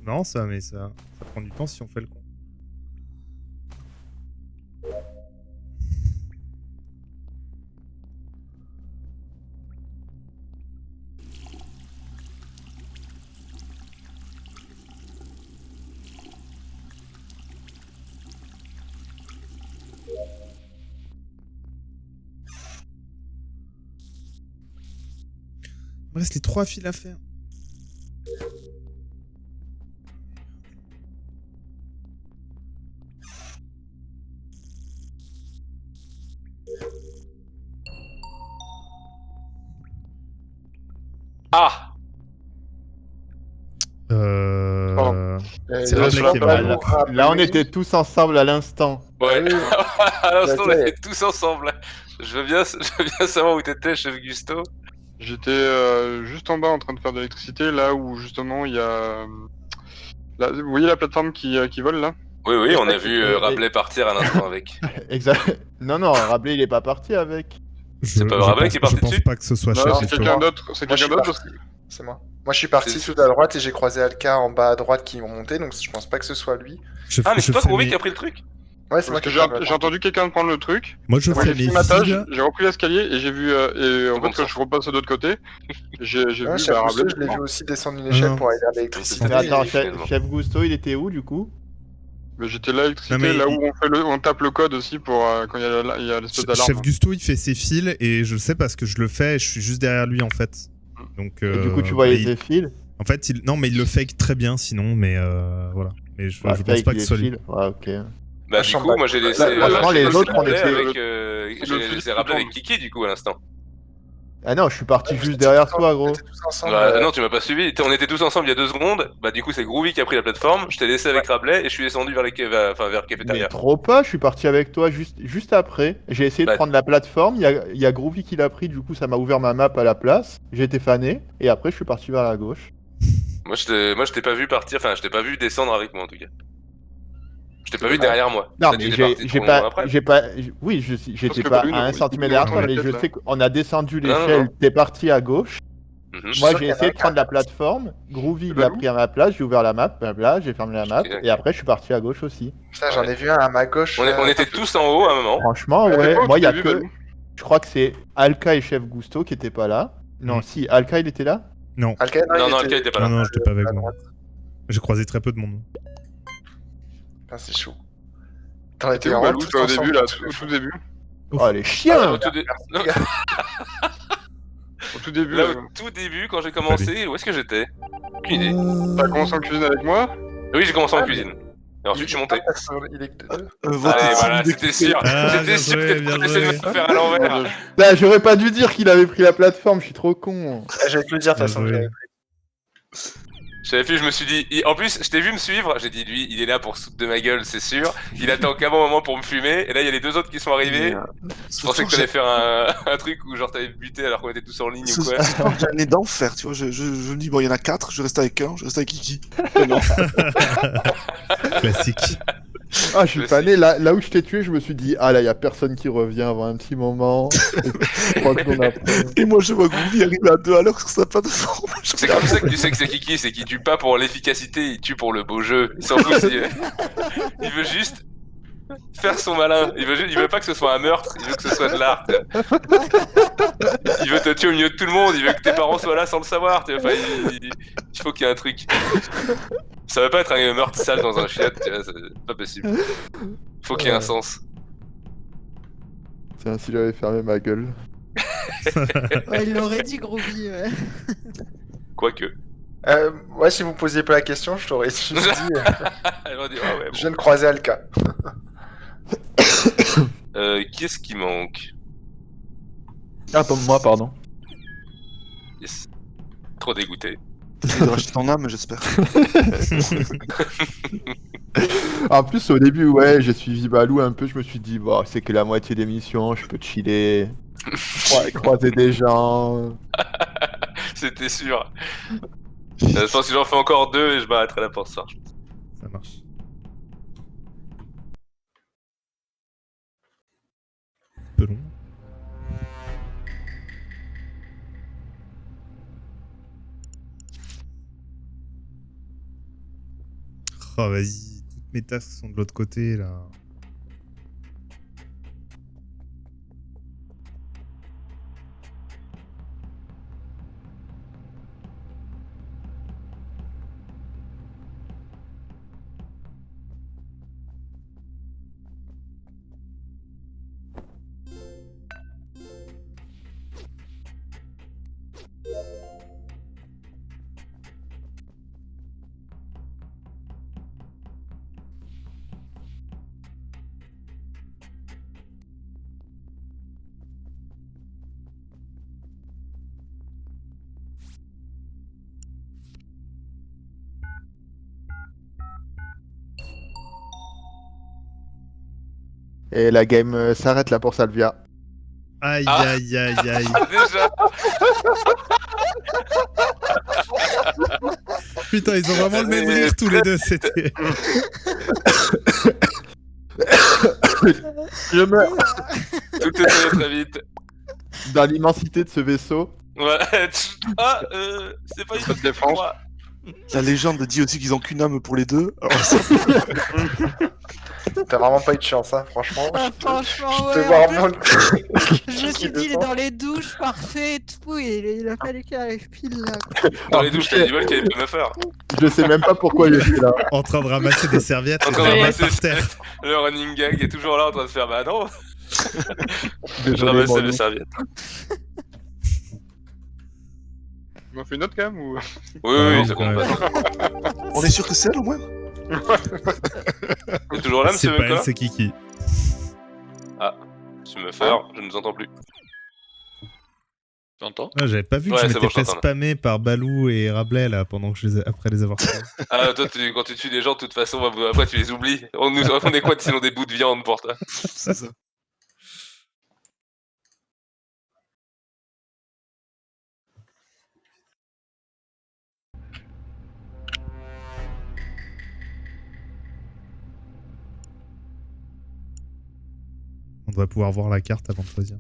C'est marrant ça, mais ça prend du temps si on fait le con. Il me reste les 3 fils à faire. Ah C'est Rabelais qui est Là, mal. là, on était tous ensemble à l'instant. Ouais, à l'instant on Ok. était tous ensemble. Je veux bien savoir où t'étais, chef Gusto. J'étais juste en bas en train de faire de l'électricité, là où justement il y a. Là, vous voyez la plateforme qui vole là? Oui, oui, on a vu Rabelais partir à l'instant avec. Exact. Non, Rabelais, il est pas parti avec. C'est pas Rabelais qui est parti Je pense dessus pas que ce soit Non, chef c'est Gusto. quelqu'un d'autre. C'est Moi, je quelqu'un suis d'autre. parti. C'est moi. Moi, je suis parti C'est- tout à droite et j'ai croisé Alka en bas à droite qui ont monté, donc je pense pas que ce soit lui. Chef- Ah, mais c'est chef toi, Groovy, Semi- qui a pris le truc? Ouais, c'est moi Parce qui que ai pris j'ai entendu quelqu'un prendre le truc. Moi je Moi fais j'ai mes fini ma tâche, fils. j'ai repris l'escalier et j'ai vu. Et en Bon fait, quand je repasse de l'autre côté, j'ai Ouais, vu chef Rabelais. Gusto, je l'ai vu aussi descendre une échelle Non. pour aller vers l'électricité. Mais attends, Oui, finalement. chef Gusto, il était où du coup? Mais j'étais là, l'électricité, Non, mais là il- où on tape le code aussi pour quand il y a l'espèce d'alarme. Chef Gusto il fait ses fils et je le sais parce que je le fais et je suis juste derrière lui en fait. Donc, Et du coup, tu voyais il- ses fils? En fait, non, mais il le fake très bien sinon, mais voilà. Mais je pense Fake, pas que il ce est soit lui. chill. Ouais, ok. Bah, Ah, du je coup, sens moi pas. j'ai laissé. Franchement, j'ai les laissé autres, on Rabelais était- avec, le j'ai fil laissé qui Rabelais avec tourne. Kiki, du coup, à l'instant. Ah non, je suis parti Ouais, juste vous derrière étiez tous toi, ensemble, gros. vous étiez tous ensemble. Bah, non, tu m'as pas suivi. On était tous ensemble il y a 2 secondes. Bah, du coup, c'est Groovy qui a pris la plateforme. Je t'ai laissé avec Rabelais et je suis descendu vers vers le Mais cafétéria. trop pas, je suis parti avec toi juste après. J'ai essayé de Bah- prendre la plateforme, il y a Groovy qui l'a pris, du coup ça m'a ouvert ma map à la place. J'ai été fané, et après je suis parti vers la gauche. Moi, je t'ai pas vu partir. Enfin, je t'ai pas vu descendre avec moi, en tout cas. Je t'ai pas vu dommage. derrière moi. Non, Peut-être mais que t'es parti trop longtemps après. oui, j'étais que pas Balloon, à 1 il- centimètre il derrière est toi, dans mais la je tête, sais qu'on a descendu Non, non, l'échelle, non. t'es parti à gauche. Mhm. Moi sûr j'ai qu'il y en a essayé un de prendre qui a- la plateforme, Groovy il l'a Balou pris à ma place, j'ai ouvert la map, là, j'ai fermé la map, Ok, ok. et après je suis parti à gauche aussi. Putain, j'en ai vu un à ma gauche. On était tous en haut à un moment. Franchement, Ouais, ouais, c'est quoi moi que il y a tu as vu, que. Balou Je crois que c'est Alka et Chef Gusto qui étaient pas là. Non, Mm. si, Alka il était là? Non, Alka, Non, Alka était pas là. non, j'étais pas avec à vous. droite. J'ai croisé très peu de monde. Putain, c'est chaud. T'en étais T'es où, vraiment Balou, tous toi, au ensemble, début, là, tous au les tout début? Oh les chiens! Au tout dé- non, Au tout début, Là, au tout début, quand j'ai commencé, où est-ce que j'étais? Aucune idée. t'as commencé en cuisine avec moi? Oui, j'ai commencé en Ah, cuisine. Et ensuite, je suis monté. Il est que deux. Votre Allez, team voilà, de c'était QC. sûr. Ah, C'était bien sûr joué, que bien tu essayé de me joué. faire à l'envers. Là, j'aurais pas dû dire qu'il avait pris la plateforme, je suis trop con. J'allais te le dire, de toute Bien façon. joué. j'avais- J'avais fait, je me suis dit. En plus, je t'ai vu me suivre. J'ai dit, lui, il est là pour se foutre de ma gueule, c'est sûr. Il attend qu'un bon moment pour me fumer. Et là, il y a les 2 autres qui sont arrivés. Je pensais que t'allais faire un truc où genre t'avais buté alors qu'on était tous en ligne ou quoi. J'ai un nez d'enfer, tu vois. Je me dis, bon, il y en a 4, je reste avec un, je reste avec Kiki. Mais non. Classique. Ah, je suis Je fané, là où je t'ai tué, je me suis dit, ah là, y a personne qui revient avant un petit moment. Et puis, 3 secondes après. Et moi, je vois Groovy arriver à 2 à l'heure sur sa plateforme. C'est comme ça que tu sais que c'est Kiki, c'est qu'il tue pas pour l'efficacité, il tue pour le beau jeu. Il s'en fout si. Il veut juste faire son malin. Il veut pas que ce soit un meurtre, il veut que ce soit de l'art. Il veut te tuer au milieu de tout le monde, il veut que tes parents soient là sans le savoir. Tu vois. Enfin, il faut qu'il y ait un truc. Ça va pas être un meurtre sale dans un chiotte, tu vois, c'est pas possible. Faut qu'il y ait un sens. Tiens, si j'avais fermé ma gueule. Ouais, il l'aurait dit, Groovy. Ouais. Quoique. Ouais, si vous posiez pas la question, je t'aurais juste dit. Elle va dire, ah ouais, Je viens de croiser Alka. bon. Qui est-ce qui manque? Ah, moi, pardon. Yes. Trop dégoûté. Il de racheter ton âme, j'espère. En plus, au début, ouais, j'ai suivi Balou un peu, je me suis dit, bon, c'est que la moitié des missions, je peux chiller, croiser des gens. C'était sûr. Je pense que j'en fais encore 2 et je m'arrêterai là pour ce soir. Ça marche. Un peu long. Oh, vas-y, toutes mes tasks sont de l'autre côté, là. Et la game s'arrête là pour Salvia. Aïe, Ah. aïe, aïe, aïe. Déjà. Putain, ils ont vraiment le même rire tous les deux, c'était... Je meurs Tout est allé très vite. dans l'immensité de ce vaisseau. Ouais. Ah, c'est pas une Pas de défense. La légende dit aussi qu'ils ont qu'une âme pour les deux. Alors, ça- T'as vraiment pas eu de chance, hein, franchement. Ah, franchement, Je ouais. te en vois plus, vraiment. je me suis dit, il est dans les douches, parfait et tout, et il a fallu qu'il arrive pile là. Dans les douches, t'as du vol qui avait pas me faire. Je sais même pas pourquoi je suis là. En train de ramasser des serviettes, En et train de de les ramasser mettre par terre. le running gag est toujours là en train de faire bah non. Je Désolé, ramassais Bruno. les serviettes. On en fait une autre quand même ou... Oui, Ouais, oui, ça compte ouais. pas. On est sûr que c'est elle au moins. T'es toujours là, C'est monsieur pas elle, Nicolas c'est Kiki. Tu me faire, je ne vous entends plus. T'entends? Ah, j'avais pas vu que Ouais, je c'est m'étais bon, je fait t'entends, là. spammer par Balou et Rabelais là pendant que après les avoir tués. Ah, toi, quand tu tues des gens, de toute façon, après tu les oublies. On est quoi sinon des bouts de viande pour toi? C'est ça. On devrait pouvoir voir la carte avant de choisir.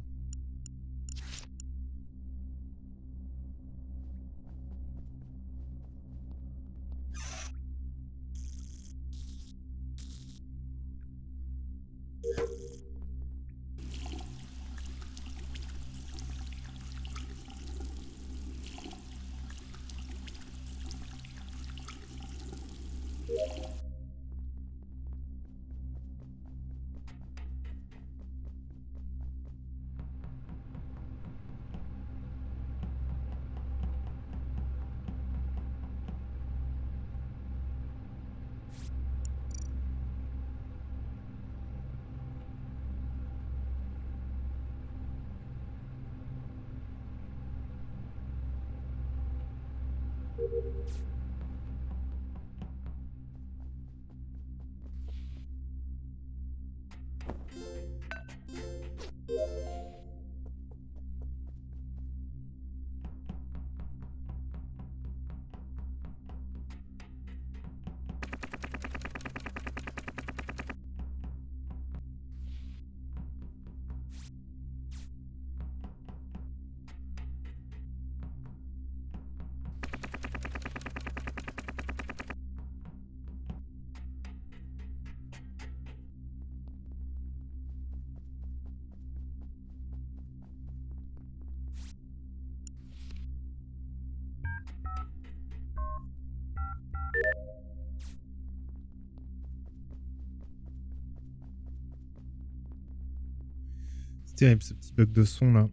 C'est terrible ce petit bug de son là.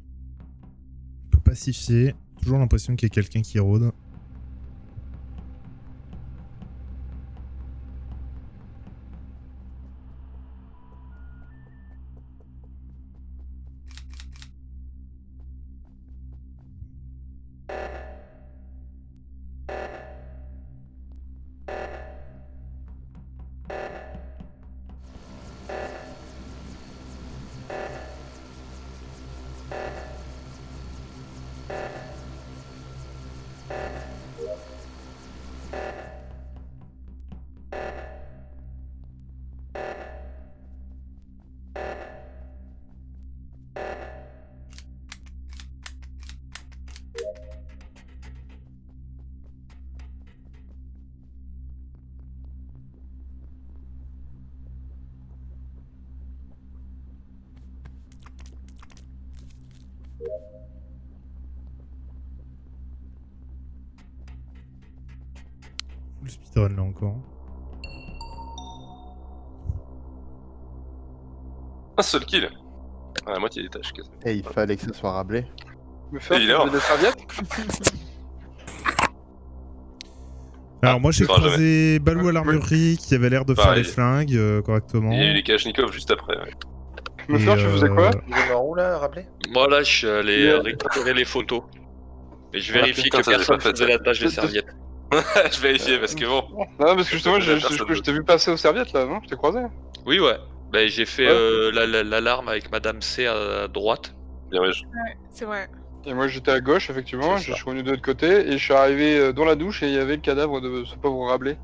On peut pacifier. Toujours l'impression qu'il y a quelqu'un qui rôde. Full speedrun là encore. Un seul kill. À la moitié des tâches, quasiment. Et il fallait que ce soit Rabelais. Me faire Évidemment. des serviettes. Alors moi j'ai ça sera croisé Balou à l'armurerie qui avait l'air de faire Pareil. les flingues correctement. Il y a eu les Kalachnikov juste après. Ouais. Me faire, tu faisais quoi? Il est mort où là, rappelez? Moi là, je suis allé Mais- récupérer les photos. Et je Ah, vérifie putain, que ça, j'ai personne pas fait faisait ça. la tâche des serviettes. Je vérifiais parce que bon. Non, parce que justement, Personne je t'ai vu passer aux serviettes là, non? Je t'ai croisé. Oui, ouais. Ben, j'ai fait Ouais. l'alarme avec Madame C à droite. Bien, ouais. Ouais, c'est vrai. Et moi j'étais à gauche, effectivement, C'est je ça. suis revenu de l'autre côté et je suis arrivé dans la douche et il y avait le cadavre de ce pauvre Rabelais.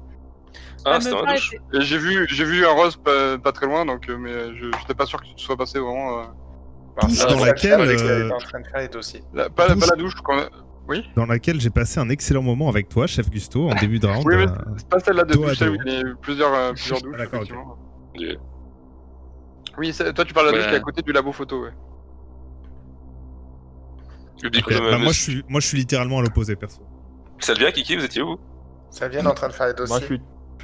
Ah, c'était dans la douche. Et j'ai vu un rose pas très loin, donc mais j'étais pas sûr que tu sois passé vraiment. Douche là, dans c'est laquelle Elle était en train de faire les dossiers. Pas Douche. la douche, oui. Dans laquelle j'ai passé un excellent moment avec toi, chef Gusto, en début de round. Oui, mais c'est pas celle-là de dos à douche, celle où dos. il y a eu plusieurs douches, Ah, d'accord, ok. effectivement. Dieu. Oui, toi tu parles de la douche Ouais. qui est à côté du labo photo, ouais. Du coup, Ok, bah, moi je suis littéralement à l'opposé perso. Salvia, Kiki, vous étiez où? Ça vient en train de faire les dossiers. Moi, je suis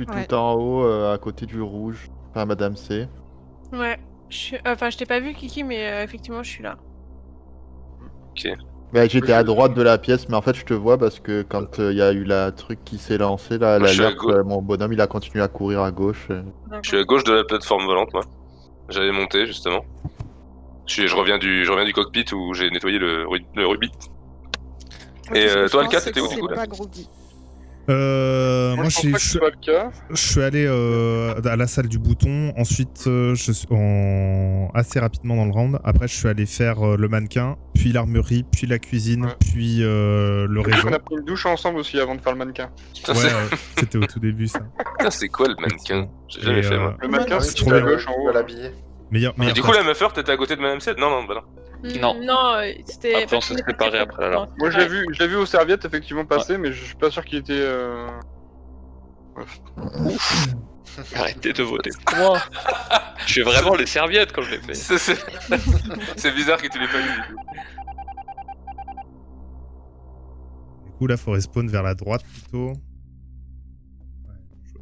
Ouais. tout en haut, à côté du rouge. Enfin, Madame C. Ouais. Enfin, je t'ai pas vu, Kiki, mais effectivement, je suis là. Mais j'étais à droite de la pièce, mais en fait, je te vois parce que quand il y a eu la truc qui s'est lancé, là, Moi, je suis à l'alerte, gauche. mon bonhomme, il a continué à courir à gauche. Je suis à gauche de la plateforme volante, moi. J'allais monter, justement. Je reviens du cockpit où j'ai nettoyé le rubis. Et Ce que toi, je Alka, pense, c'est t'étais que où, du c'est coup, là? pas Grody. Moi je pense pas que ce soit le cas. je suis allé à la salle du bouton, ensuite je suis assez rapidement dans le round. Après je suis allé faire le mannequin, puis l'armurerie, puis la cuisine, Ouais. puis le réseau. On a pris une douche ensemble aussi avant de faire le mannequin. Putain, Ouais, c'est- c'était au tout début ça. Putain, c'est quoi le mannequin? J'ai jamais Et, fait, moi. Le mannequin, Ouais, c'est trop tout à bien. gauche en haut. l'habiller. Meilleur Et du coup, place. la meufeur, t'étais à côté de Madame 7? Non, non, bah non. Non. Non, c'était. Après, on s'est séparés après l'alarme. Moi je l'ai vu aux serviettes effectivement passer, mais je suis pas sûr qu'il était. Arrêtez de voter pour moi. Je fais vraiment les serviettes quand je les fais. C'est bizarre que tu l'aies pas vu, du coup. Du coup là faut respawn vers la droite plutôt. Ouais, je-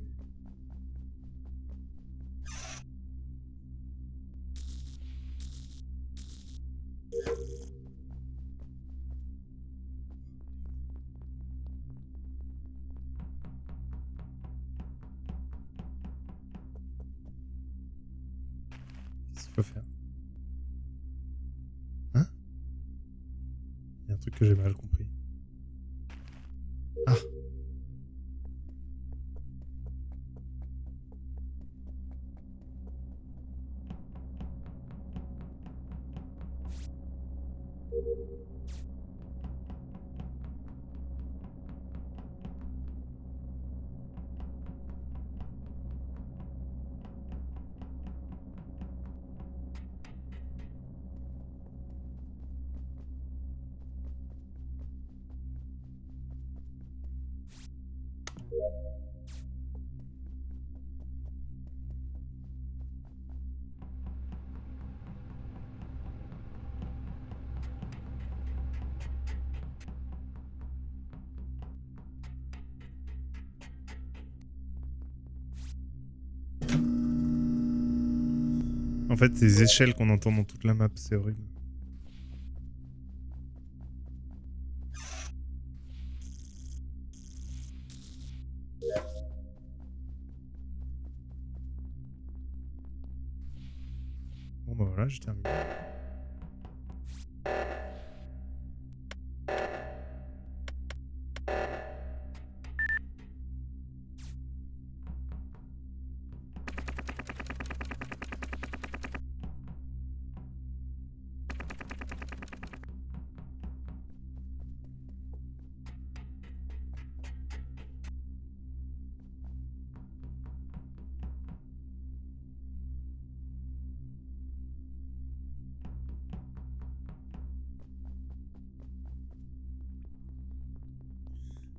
Qu'est-ce qu'il faut faire? Hein? Il y a un truc que j'ai mal compris. Ah. En fait, ces échelles qu'on entend dans toute la map, c'est horrible. Bon bah voilà, j'ai terminé.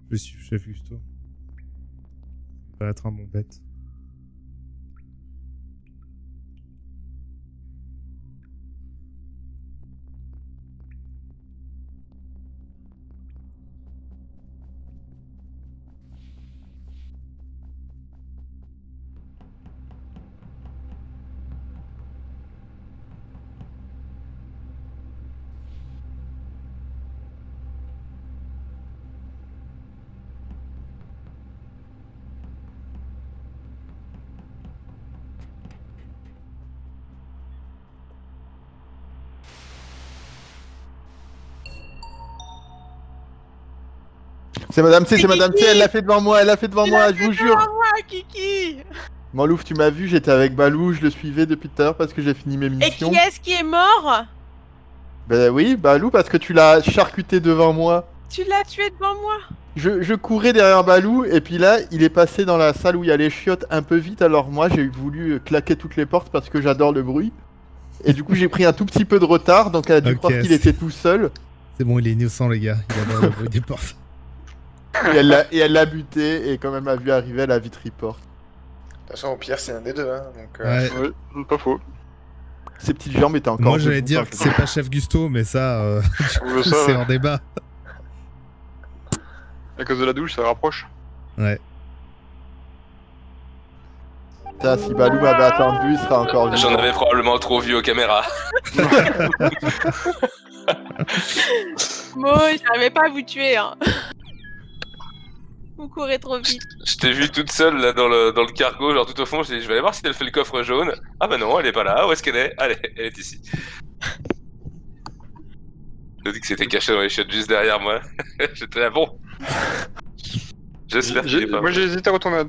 Je suis chef Gusto. Ça va être un bon bête. C'est Madame C, c'est Madame C, Kiki. elle l'a fait devant moi, je vous jure. Ah, Kiki. Malouf, tu m'as vu, j'étais avec Balou, je le suivais depuis tout à l'heure parce que j'ai fini mes Et missions. qui est-ce qui est mort? Ben oui, Balou, parce que tu l'as charcuté devant moi. Tu l'as tué devant moi? Je courais derrière Balou, et puis là, il est passé dans la salle où il y a les chiottes un peu vite, alors moi j'ai voulu claquer toutes les portes parce que j'adore le bruit. Et du coup, j'ai pris un tout petit peu de retard, donc elle a dû Ok, croire qu'il c'est- était tout seul. C'est bon, il est innocent, les gars. Il adore le bruit des portes. Et elle l'a buté, et quand elle m'a vu arriver, elle a vite report. De toute façon, au pire, c'est un des deux. Hein, donc, Ouais. Ouais, pas faux. Ses petites jambes étaient encore. Moi, j'allais debout dire quand que je- c'est pas Chef Gusto, mais ça, Ouais, ça, c'est en débat. à cause de la douche, ça rapproche. Ouais. Putain, si Balou m'avait attendu, il serait encore vivant. J'en avais probablement trop vu aux caméras. Moi, j'arrivais pas à vous tuer. Hein. Vous courez trop vite. Je t'ai vu toute seule là dans le cargo, genre tout au fond. Je vais aller voir si elle fait le coffre jaune. Ah bah non, elle est pas là. Où est-ce qu'elle est? Allez, elle est ici. Je dis que c'était caché dans les chiottes juste derrière moi. J'étais là, bon. J'espère qu'il est pas. Moi j'ai hésité à retourner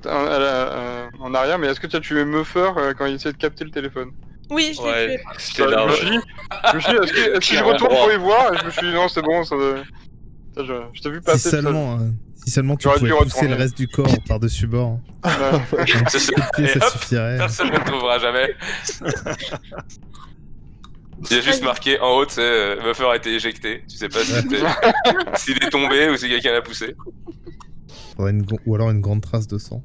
en arrière, mais est-ce que tu as tué Muffer quand il essayait de capter le téléphone? Oui, je l'ai Ouais, tué. c'était là. Je me suis dit, est-ce que je retourne pour y voir? Et je me suis dit, non, c'est bon, ça. Je t'ai vu Si passer. seulement tu J'aurais pouvais dû pousser retourner. le reste du corps par-dessus bord. C'est ça. Et Et ça hop, suffirait. personne ne le trouvera jamais. Il y a juste marqué en haut, tu sais, Muffer a été éjecté. Tu sais pas s'il est tombé ou si quelqu'un l'a poussé. Ou alors une grande trace de sang.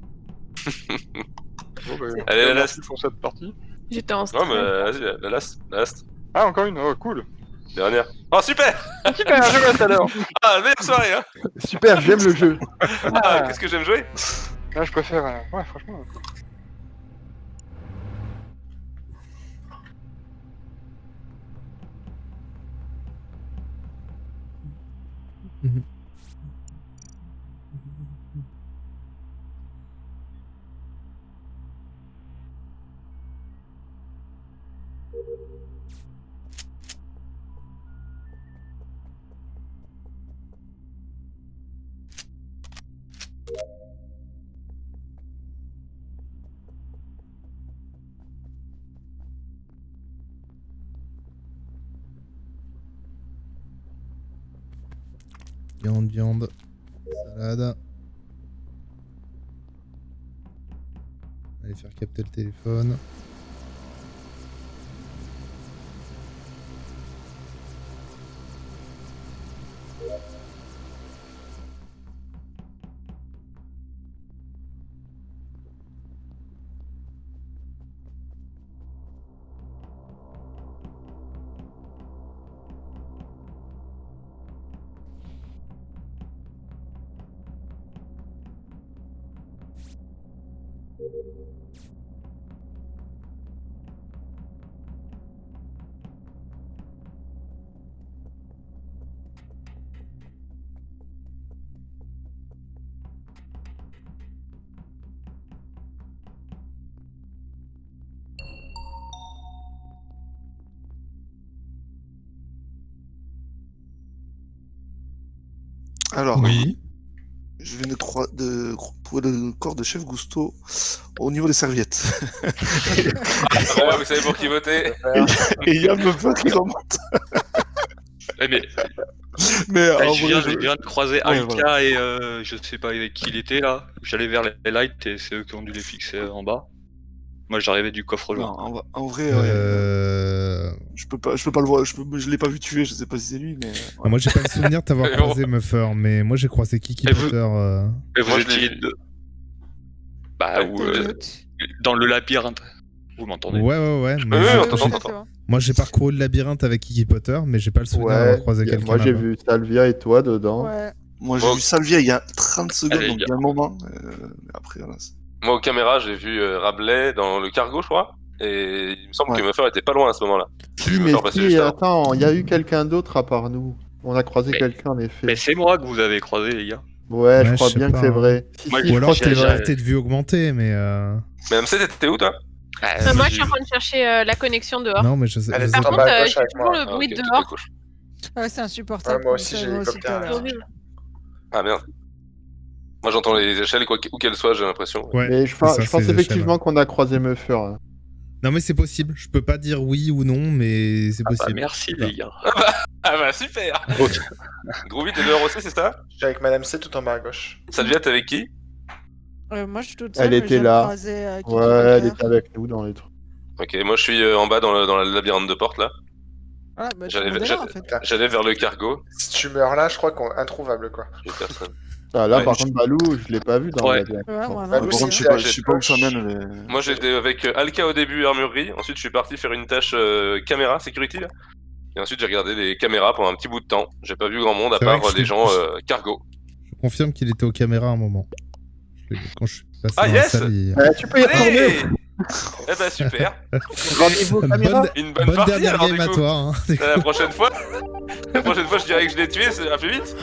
Bon, bah, Allez, la merci last. pour cette partie. J'étais en Non, stress. mais vas-y, la last. Ah, encore une, oh cool. Dernière. Oh, super! Super, je vois tout à l'heure. Ah, meilleure soirée, hein! Super, j'aime le jeu. Ah, qu'est-ce que j'aime jouer? Ah, je préfère. Ouais, franchement. Viande. Salade. Allez faire capter le téléphone. Alors, Oui. je viens de trouver le corps de Chef Gusto au niveau des serviettes. Ouais, vous savez pour qui voter? Et il y a Muffer qui remonte. Eh, mais Mais en je vrai, viens de croiser Ouais, Aika voilà. et je sais pas avec qui il était là. J'allais vers les lights et c'est eux qui ont dû les fixer en bas. Moi j'arrivais du coffre Non, jaune. en vrai, je peux pas le voir. Je l'ai pas vu tuer. Je sais pas si c'est lui, mais. Ah, moi, j'ai pas le souvenir de t'avoir Mais bon. croisé, Muffer, mais moi, j'ai croisé Kiki Et vous- Potter. Mais vous Moi, je l'ai étiez vu. bah, ou, dans le labyrinthe. Vous m'entendez? Ouais. Mais Oui, j'ai- on t'entend, j'ai- t'entends. moi, j'ai parcouru le labyrinthe avec Kiki Potter, mais j'ai pas le souvenir d'avoir croisé quelqu'un. moi j'ai là-bas. vu Salvia et toi dedans. Ouais. Moi, j'ai Oh. vu Salvia il y a 30 secondes, Allez, donc il y a un moment. Mais après, voilà. Moi, aux caméras, j'ai vu Rabelais dans le cargo, je crois. Et il me semble Ouais. que Muffer était pas loin à ce moment-là. J'ai vu Si, mais Muffer passer si, juste avant. attends, il y a eu quelqu'un d'autre à part nous. On a croisé Mais- quelqu'un en effet. Mais c'est moi que vous avez croisé, les gars. Ouais, je Ouais, crois je sais bien pas, que c'est hein. vrai. Si, Moi, si, Ou je alors, crois que c'est t'es vrai. peut-être vue augmenter, mais. Mais MC, t'étais où, toi? Moi, je suis en train de chercher la connexion dehors. Non, mais je sais. Elle je est sais en Par pas. bas contre, à gauche j'ai avec toujours moi. le bruit Ah, ok, de tout dehors. est couche. Ouais, c'est insupportable. Ouais, moi aussi, comme ça, j'ai moi l'hélicoptère, tout à là. l'heure. Horrible. Ah merde. Moi j'entends les échelles, où qu'elles soient, j'ai l'impression. Ouais, Mais je c'est pense, ça, je pense c'est les effectivement échelles, qu'on a croisé Muffer. Hein. ouais. Non, mais c'est possible. Je peux pas dire oui ou non, mais c'est Ah bah possible. merci Je sais les gars. Ah bah super. Groovy, t'es dehors aussi, c'est ça? Je suis avec Madame C tout en bas à gauche. Salvia, t'es avec qui? Moi, je suis toute seule, Elle mais était j'ai là. croisé Kiki Ouais, elle Potter. était avec nous dans les trucs. Ok, moi je suis en bas dans le labyrinthe de porte là. Ah, bah, tout le monde est là, en fait. J'allais vers le cargo. Si tu meurs là, je crois qu'on est introuvable quoi. J'ai personne. Ah, là, Ouais, par contre, Balou, je l'ai pas vu dans Ouais. la bien. Ouais, moi, Bah, non, oui, Par contre, c'est je sais pas où ça mène. Mais... Moi j'étais avec Alka au début, armurerie. Ensuite je suis parti faire une tâche caméra, security là. Et ensuite j'ai regardé les caméras pendant un petit bout de temps. J'ai pas vu grand monde à C'est vrai part que je des suis- gens cargo. Je confirme qu'il était aux caméras à un moment. Quand je suis passé Ah, dans yes la salle, Tu peux y retourner. Allez Eh bah super. Rendez-vous aux caméras. Une bonne bonne partie dernière alors game du à coup. toi. Hein. La prochaine fois, je dirais que je l'ai tué, ça ira plus vite.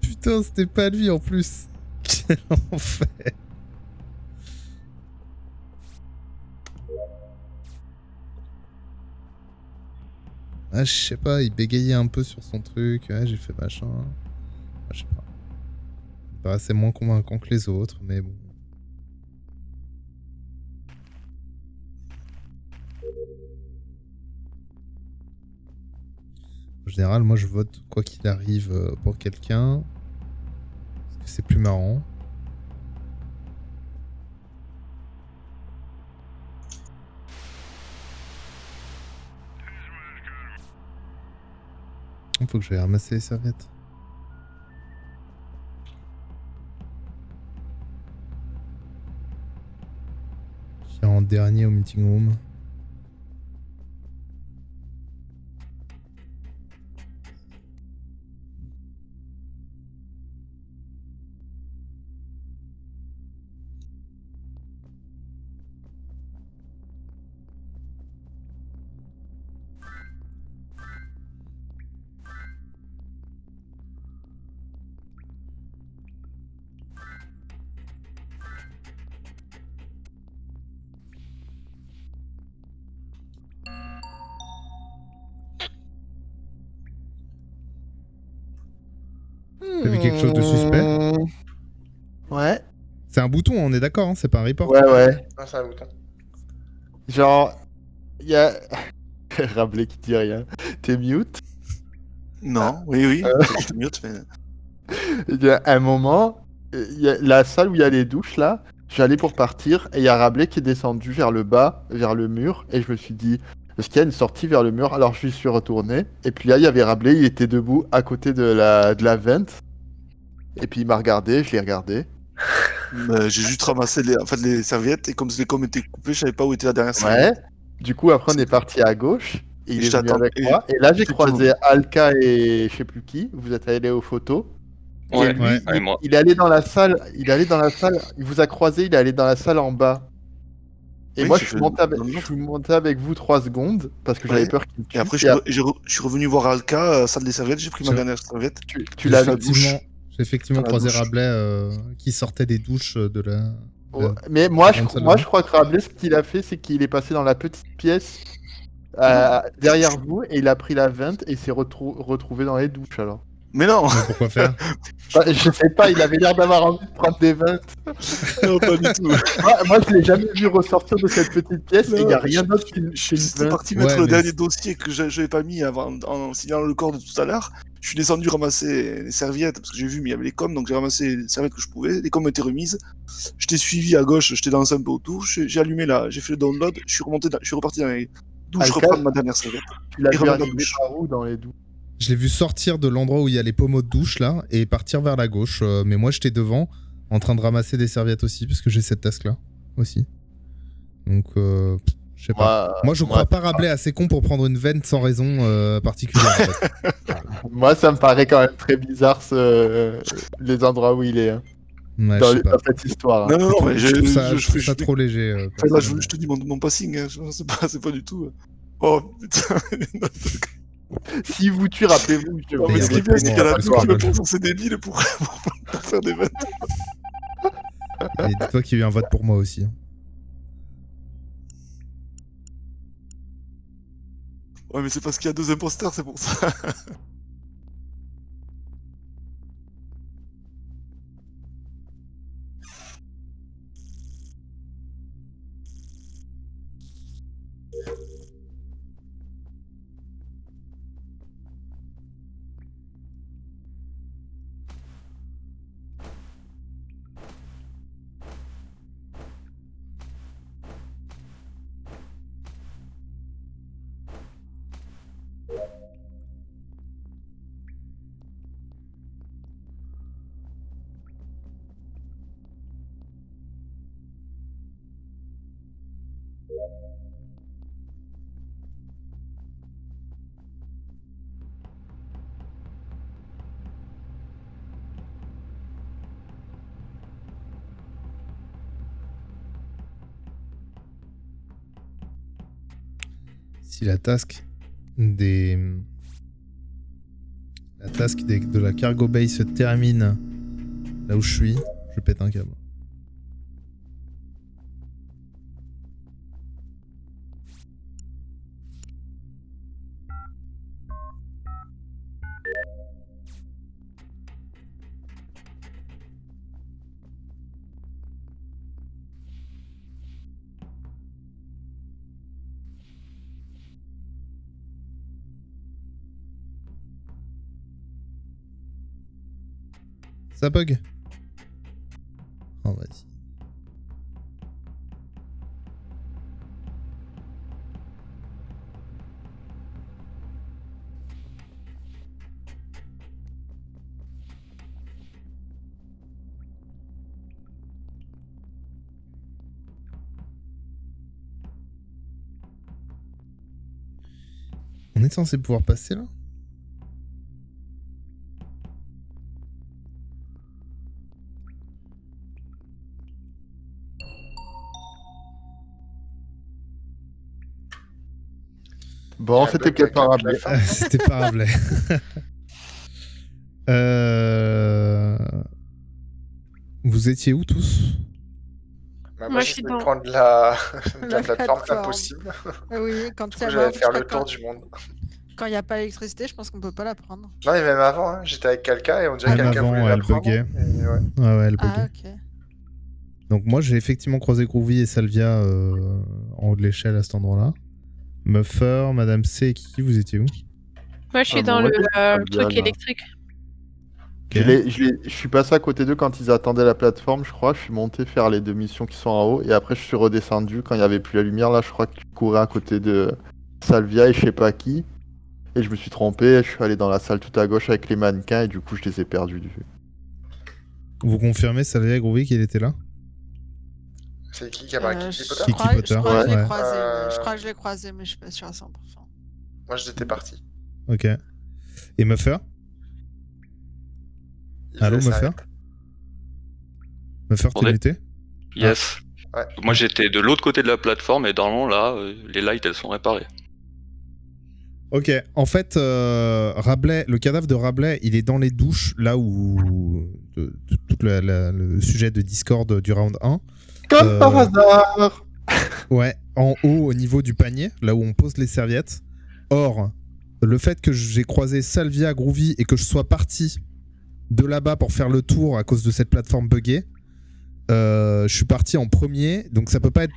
Putain, c'était pas lui en plus. Quel enfer. Ah, je sais pas, il bégayait un peu sur son truc. Ouais, j'ai fait machin. Ah, je sais pas. Il paraissait moins convaincant que les autres, mais bon. En général, moi je vote quoi qu'il arrive pour quelqu'un. Parce que c'est plus marrant. Il faut que j'aille ramasser les serviettes. Je suis en dernier au meeting room. T'as vu quelque chose de suspect? Ouais. C'est un bouton, on est d'accord, hein, c'est pas un report. Ouais, ouais. Ah, c'est un bouton. Genre, il y a. Rabelais qui dit rien. T'es mute? Non, oui, je te mute, mais... Il y a un moment, il y a la salle où il y a les douches là. J'allais pour partir et il y a Rabelais qui est descendu vers le bas, vers le mur. Et je me suis dit, est-ce qu'il y a une sortie vers le mur? Alors je suis retourné. Et puis là, il y avait Rabelais, il était debout à côté de la vente. Et puis il m'a regardé, je l'ai regardé. J'ai juste ramassé les serviettes et comme les coms étaient coupés, je savais pas où était la dernière serviette. Ouais. Du coup, après, on est parti à gauche. Et il Et est je venu t'attends- avec et- moi. Et là, j'ai effectivement. croisé Alka et je sais plus qui. Vous êtes allés aux photos. Ouais, et lui, ouais. Et moi. il est allé dans la salle. Il est allé dans la salle. Il vous a croisé. Il est allé dans la salle en bas. Et Oui, moi, j'ai je suis, fait- monté avec, non, non. je suis monté avec vous 3 secondes parce que j'avais Ouais. peur qu'il me tue. Et après, Et après, je suis revenu voir Alka, salle des serviettes, j'ai pris ma Je- dernière serviette. tu l'as vu. J'ai effectivement Dans la croisé douche. Rabelais qui sortait des douches de la. Ouais, mais moi, grande salle de moi, bain. je crois que Rabelais, ce qu'il a fait, c'est qu'il est passé dans la petite pièce derrière vous et il a pris la vente et s'est retrouvé dans les douches alors. Mais non, Mais pourquoi faire? Bah, je sais pas, il avait l'air d'avoir envie de prendre des ventes. non, pas du tout. Moi, je l'ai jamais vu ressortir de cette petite pièce et il n'y a rien d'autre qu'une J'étais vente. parti mettre Ouais, le mais dernier c'est- dossier que j'avais pas mis avant, en signalant le corps de tout à l'heure. Je suis descendu ramasser les serviettes parce que j'ai vu, mais il y avait les coms, donc j'ai ramassé les serviettes que je pouvais. Les coms étaient remises. Je t'ai suivi à gauche, je t'ai dansé un peu autour. J'ai allumé là, j'ai fait le download. Je suis reparti dans les douches, Alka, reprendre ma dernière serviette. Tu l'as Et vu remettre dans la arriver douche. par où dans les douches? Je l'ai vu sortir de l'endroit où il y a les pommeaux de douche là et partir vers la gauche. Mais moi j'étais devant en train de ramasser des serviettes aussi parce que j'ai cette task là aussi. Donc je sais pas. Moi je crois pas Rabelais assez con pour prendre une veine sans raison particulière. En fait. Moi, ça me paraît quand même très bizarre les endroits où il est hein, Ouais, dans, je sais pas. dans cette histoire. hein. Non, mais Je trouve ça, je trouve je- ça trop léger. Enfin, là, je te dis mon passing, hein. C'est pas du tout. Oh putain. Si vous tuez, rappelez-vous. Non, Mais mais y a ce qui est votre bien, c'est qu'il y en a pouvoir, deux qui me parce que- pensent c'est débile pour faire des vannes. Et dis-toi qu'il y a eu un vote pour moi aussi. Hein. Ouais, mais c'est parce qu'il y a 2 imposteurs, c'est pour ça. Si la task de la cargo bay se termine là où je suis, je pète un câble. Ça bug. Oh, vas-y. On est censé pouvoir passer là? Bon, c'était peut-être pas Rabelais. C'était pas Rabelais. Vous étiez où tous? Bah, Moi, moi, je j'essaie suis de dans- prendre la, La la plateforme plateforme. impossible. Oui, quand Du il y coup, a j'allais faire je le crois tour que du monde. quand il n'y a pas l'électricité, je pense qu'on peut pas la prendre. Non, mais même avant, hein, j'étais avec quelqu'un et on dirait que Même quelqu'un avant, voulait la elle prendre. buguait. Et ouais. Ouais, elle Ah, buguait. ok. Donc moi j'ai effectivement croisé Groovy et Salvia en haut de l'échelle à cet endroit-là. Muffer, Madame C et Kiki, vous étiez où? Moi, je suis Ah, dans bon, le ouais, ça me truc vient, là. électrique. Ok. Je suis passé à côté d'eux quand ils attendaient la plateforme, je crois. Je suis monté faire les 2 missions qui sont en haut. Et après, je suis redescendu quand il n'y avait plus la lumière. Là, je crois que tu courais à côté de Salvia et je sais pas qui. Et je me suis trompé. Je suis allé dans la salle tout à gauche avec les mannequins. Et du coup, je les ai perdus de vue. Vous confirmez Salvia et Groovy qu'il était là? C'est qui a marqué Kiki Potter Kiki Potter, Je crois que je l'ai ouais. croisé. Euh, Je crois que je l'ai croisé, mais je suis pas sûr à 100%. Moi, j'étais parti. Ok. Et Muffer? Il Allô faisait Muffer? s'arrêter. Muffer, t'es Attendez. muté? Yes. Ouais. Moi j'étais de l'autre côté de la plateforme et dans le long là, les lights elles sont réparées. Ok, en fait, Rabelais, le cadavre de Rabelais, il est dans les douches, là où tout le sujet de Discord du round 1. Comme par hasard. Ouais, en haut, au niveau du panier, là où on pose les serviettes. Or, le fait que j'ai croisé Salvia, Groovy et que je sois parti de là-bas pour faire le tour à cause de cette plateforme buggée, je suis parti en premier, donc ça peut pas être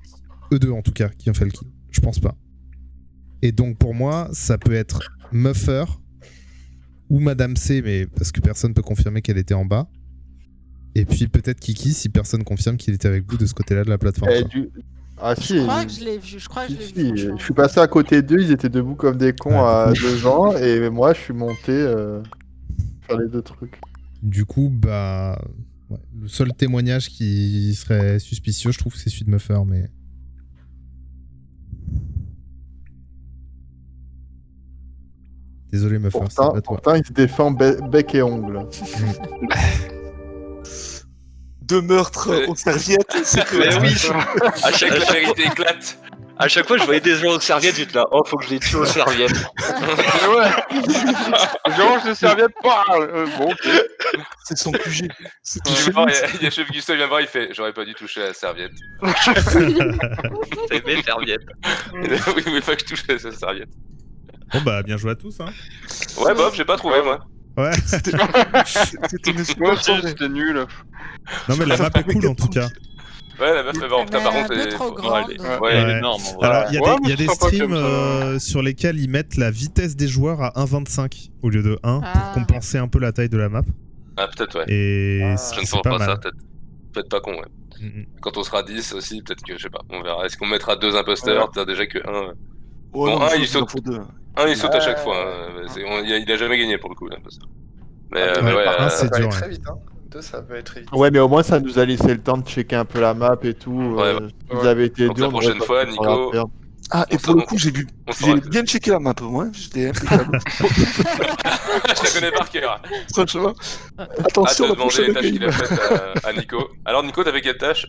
eux deux en tout cas qui ont fait le kill. Je pense pas. Et donc pour moi, ça peut être Muffer ou Madame C, mais parce que personne peut confirmer qu'elle était en bas. Et puis peut-être Kiki si personne confirme qu'il était avec vous de ce côté-là de la plateforme. Et quoi. Ah si. Je crois que je l'ai vu. Je crois que je l'ai Si, vu. franchement. je suis passé à côté d'eux, ils étaient debout comme des cons Ouais, à du coup. devant, et moi je suis monté faire les 2 trucs. Du coup, bah, ouais, le seul témoignage qui serait suspicieux, je trouve, c'est celui de Muffer, mais. Désolé Muffer, c'est pas toi. Pourtant, il se défend bec et ongle. 2 meurtres aux serviettes, c'est que... Mais oui, à Chaque chaque, la vérité éclate. à chaque fois je voyais des gens aux serviettes, j'étais là, oh faut que je les tue aux serviettes. Ouais. Je range les serviettes, parle. Bon, ok. C'est son QG. C'est Il chez vient lui. voir, il y a Chef Gusto, il vient voir, il fait j'aurais pas dû toucher à la serviette. C'est mes serviettes. Oui, mais pas que je touche à cette serviette. Bon, bah, bien joué à tous, hein. Ouais, Bob, j'ai pas trouvé moi. Ouais. C'était une Moi super aussi, soirée. c'était nul. Non, mais la map est cool en tout cas. Ouais, la meuf, mais bon, putain, par Mais contre, un peu trop grande. elle est Ouais. énorme en vrai. Alors, il y a Ouais, des, il y a moi, des c'est sympa streams comme ça. sur lesquels ils mettent la vitesse des joueurs à 1,25 au lieu de 1 Ah. pour compenser un peu la taille de la map. Ah, peut-être, ouais. Et Ah. Je ne c'est pense pas pas ça, mal. peut-être. Peut-être pas con, ouais. Mm. Quand on sera 10 aussi, peut-être que, je sais pas, on verra. Est-ce qu'on mettra 2 imposteurs? T'as déjà que 1. Ouais, Bon, non, un, mais il ça, saute. faut deux. Un, il saute à chaque Ouais. fois. Hein. Il a jamais gagné pour le coup, l'imposteur. Mais, Ah, mais ouais, ouais, par un, Ça c'est va aller dur, très ouais. vite, hein. 2, ça va être très vite. Ouais, mais au moins ça nous a laissé le temps de checker un peu la map et tout. Ouais, Si vous avez été Donc, dur, la prochaine fois, Nico, Ah, et On pour saura- le coup, j'ai saura. bien checké la map, moi. J'étais impeccable. je la connais par cœur. Franchement. Ah, Attention, t'as la demandé prochaine les tâches qu'il game. a faites à Nico. Alors, Nico, t'avais quelle tâche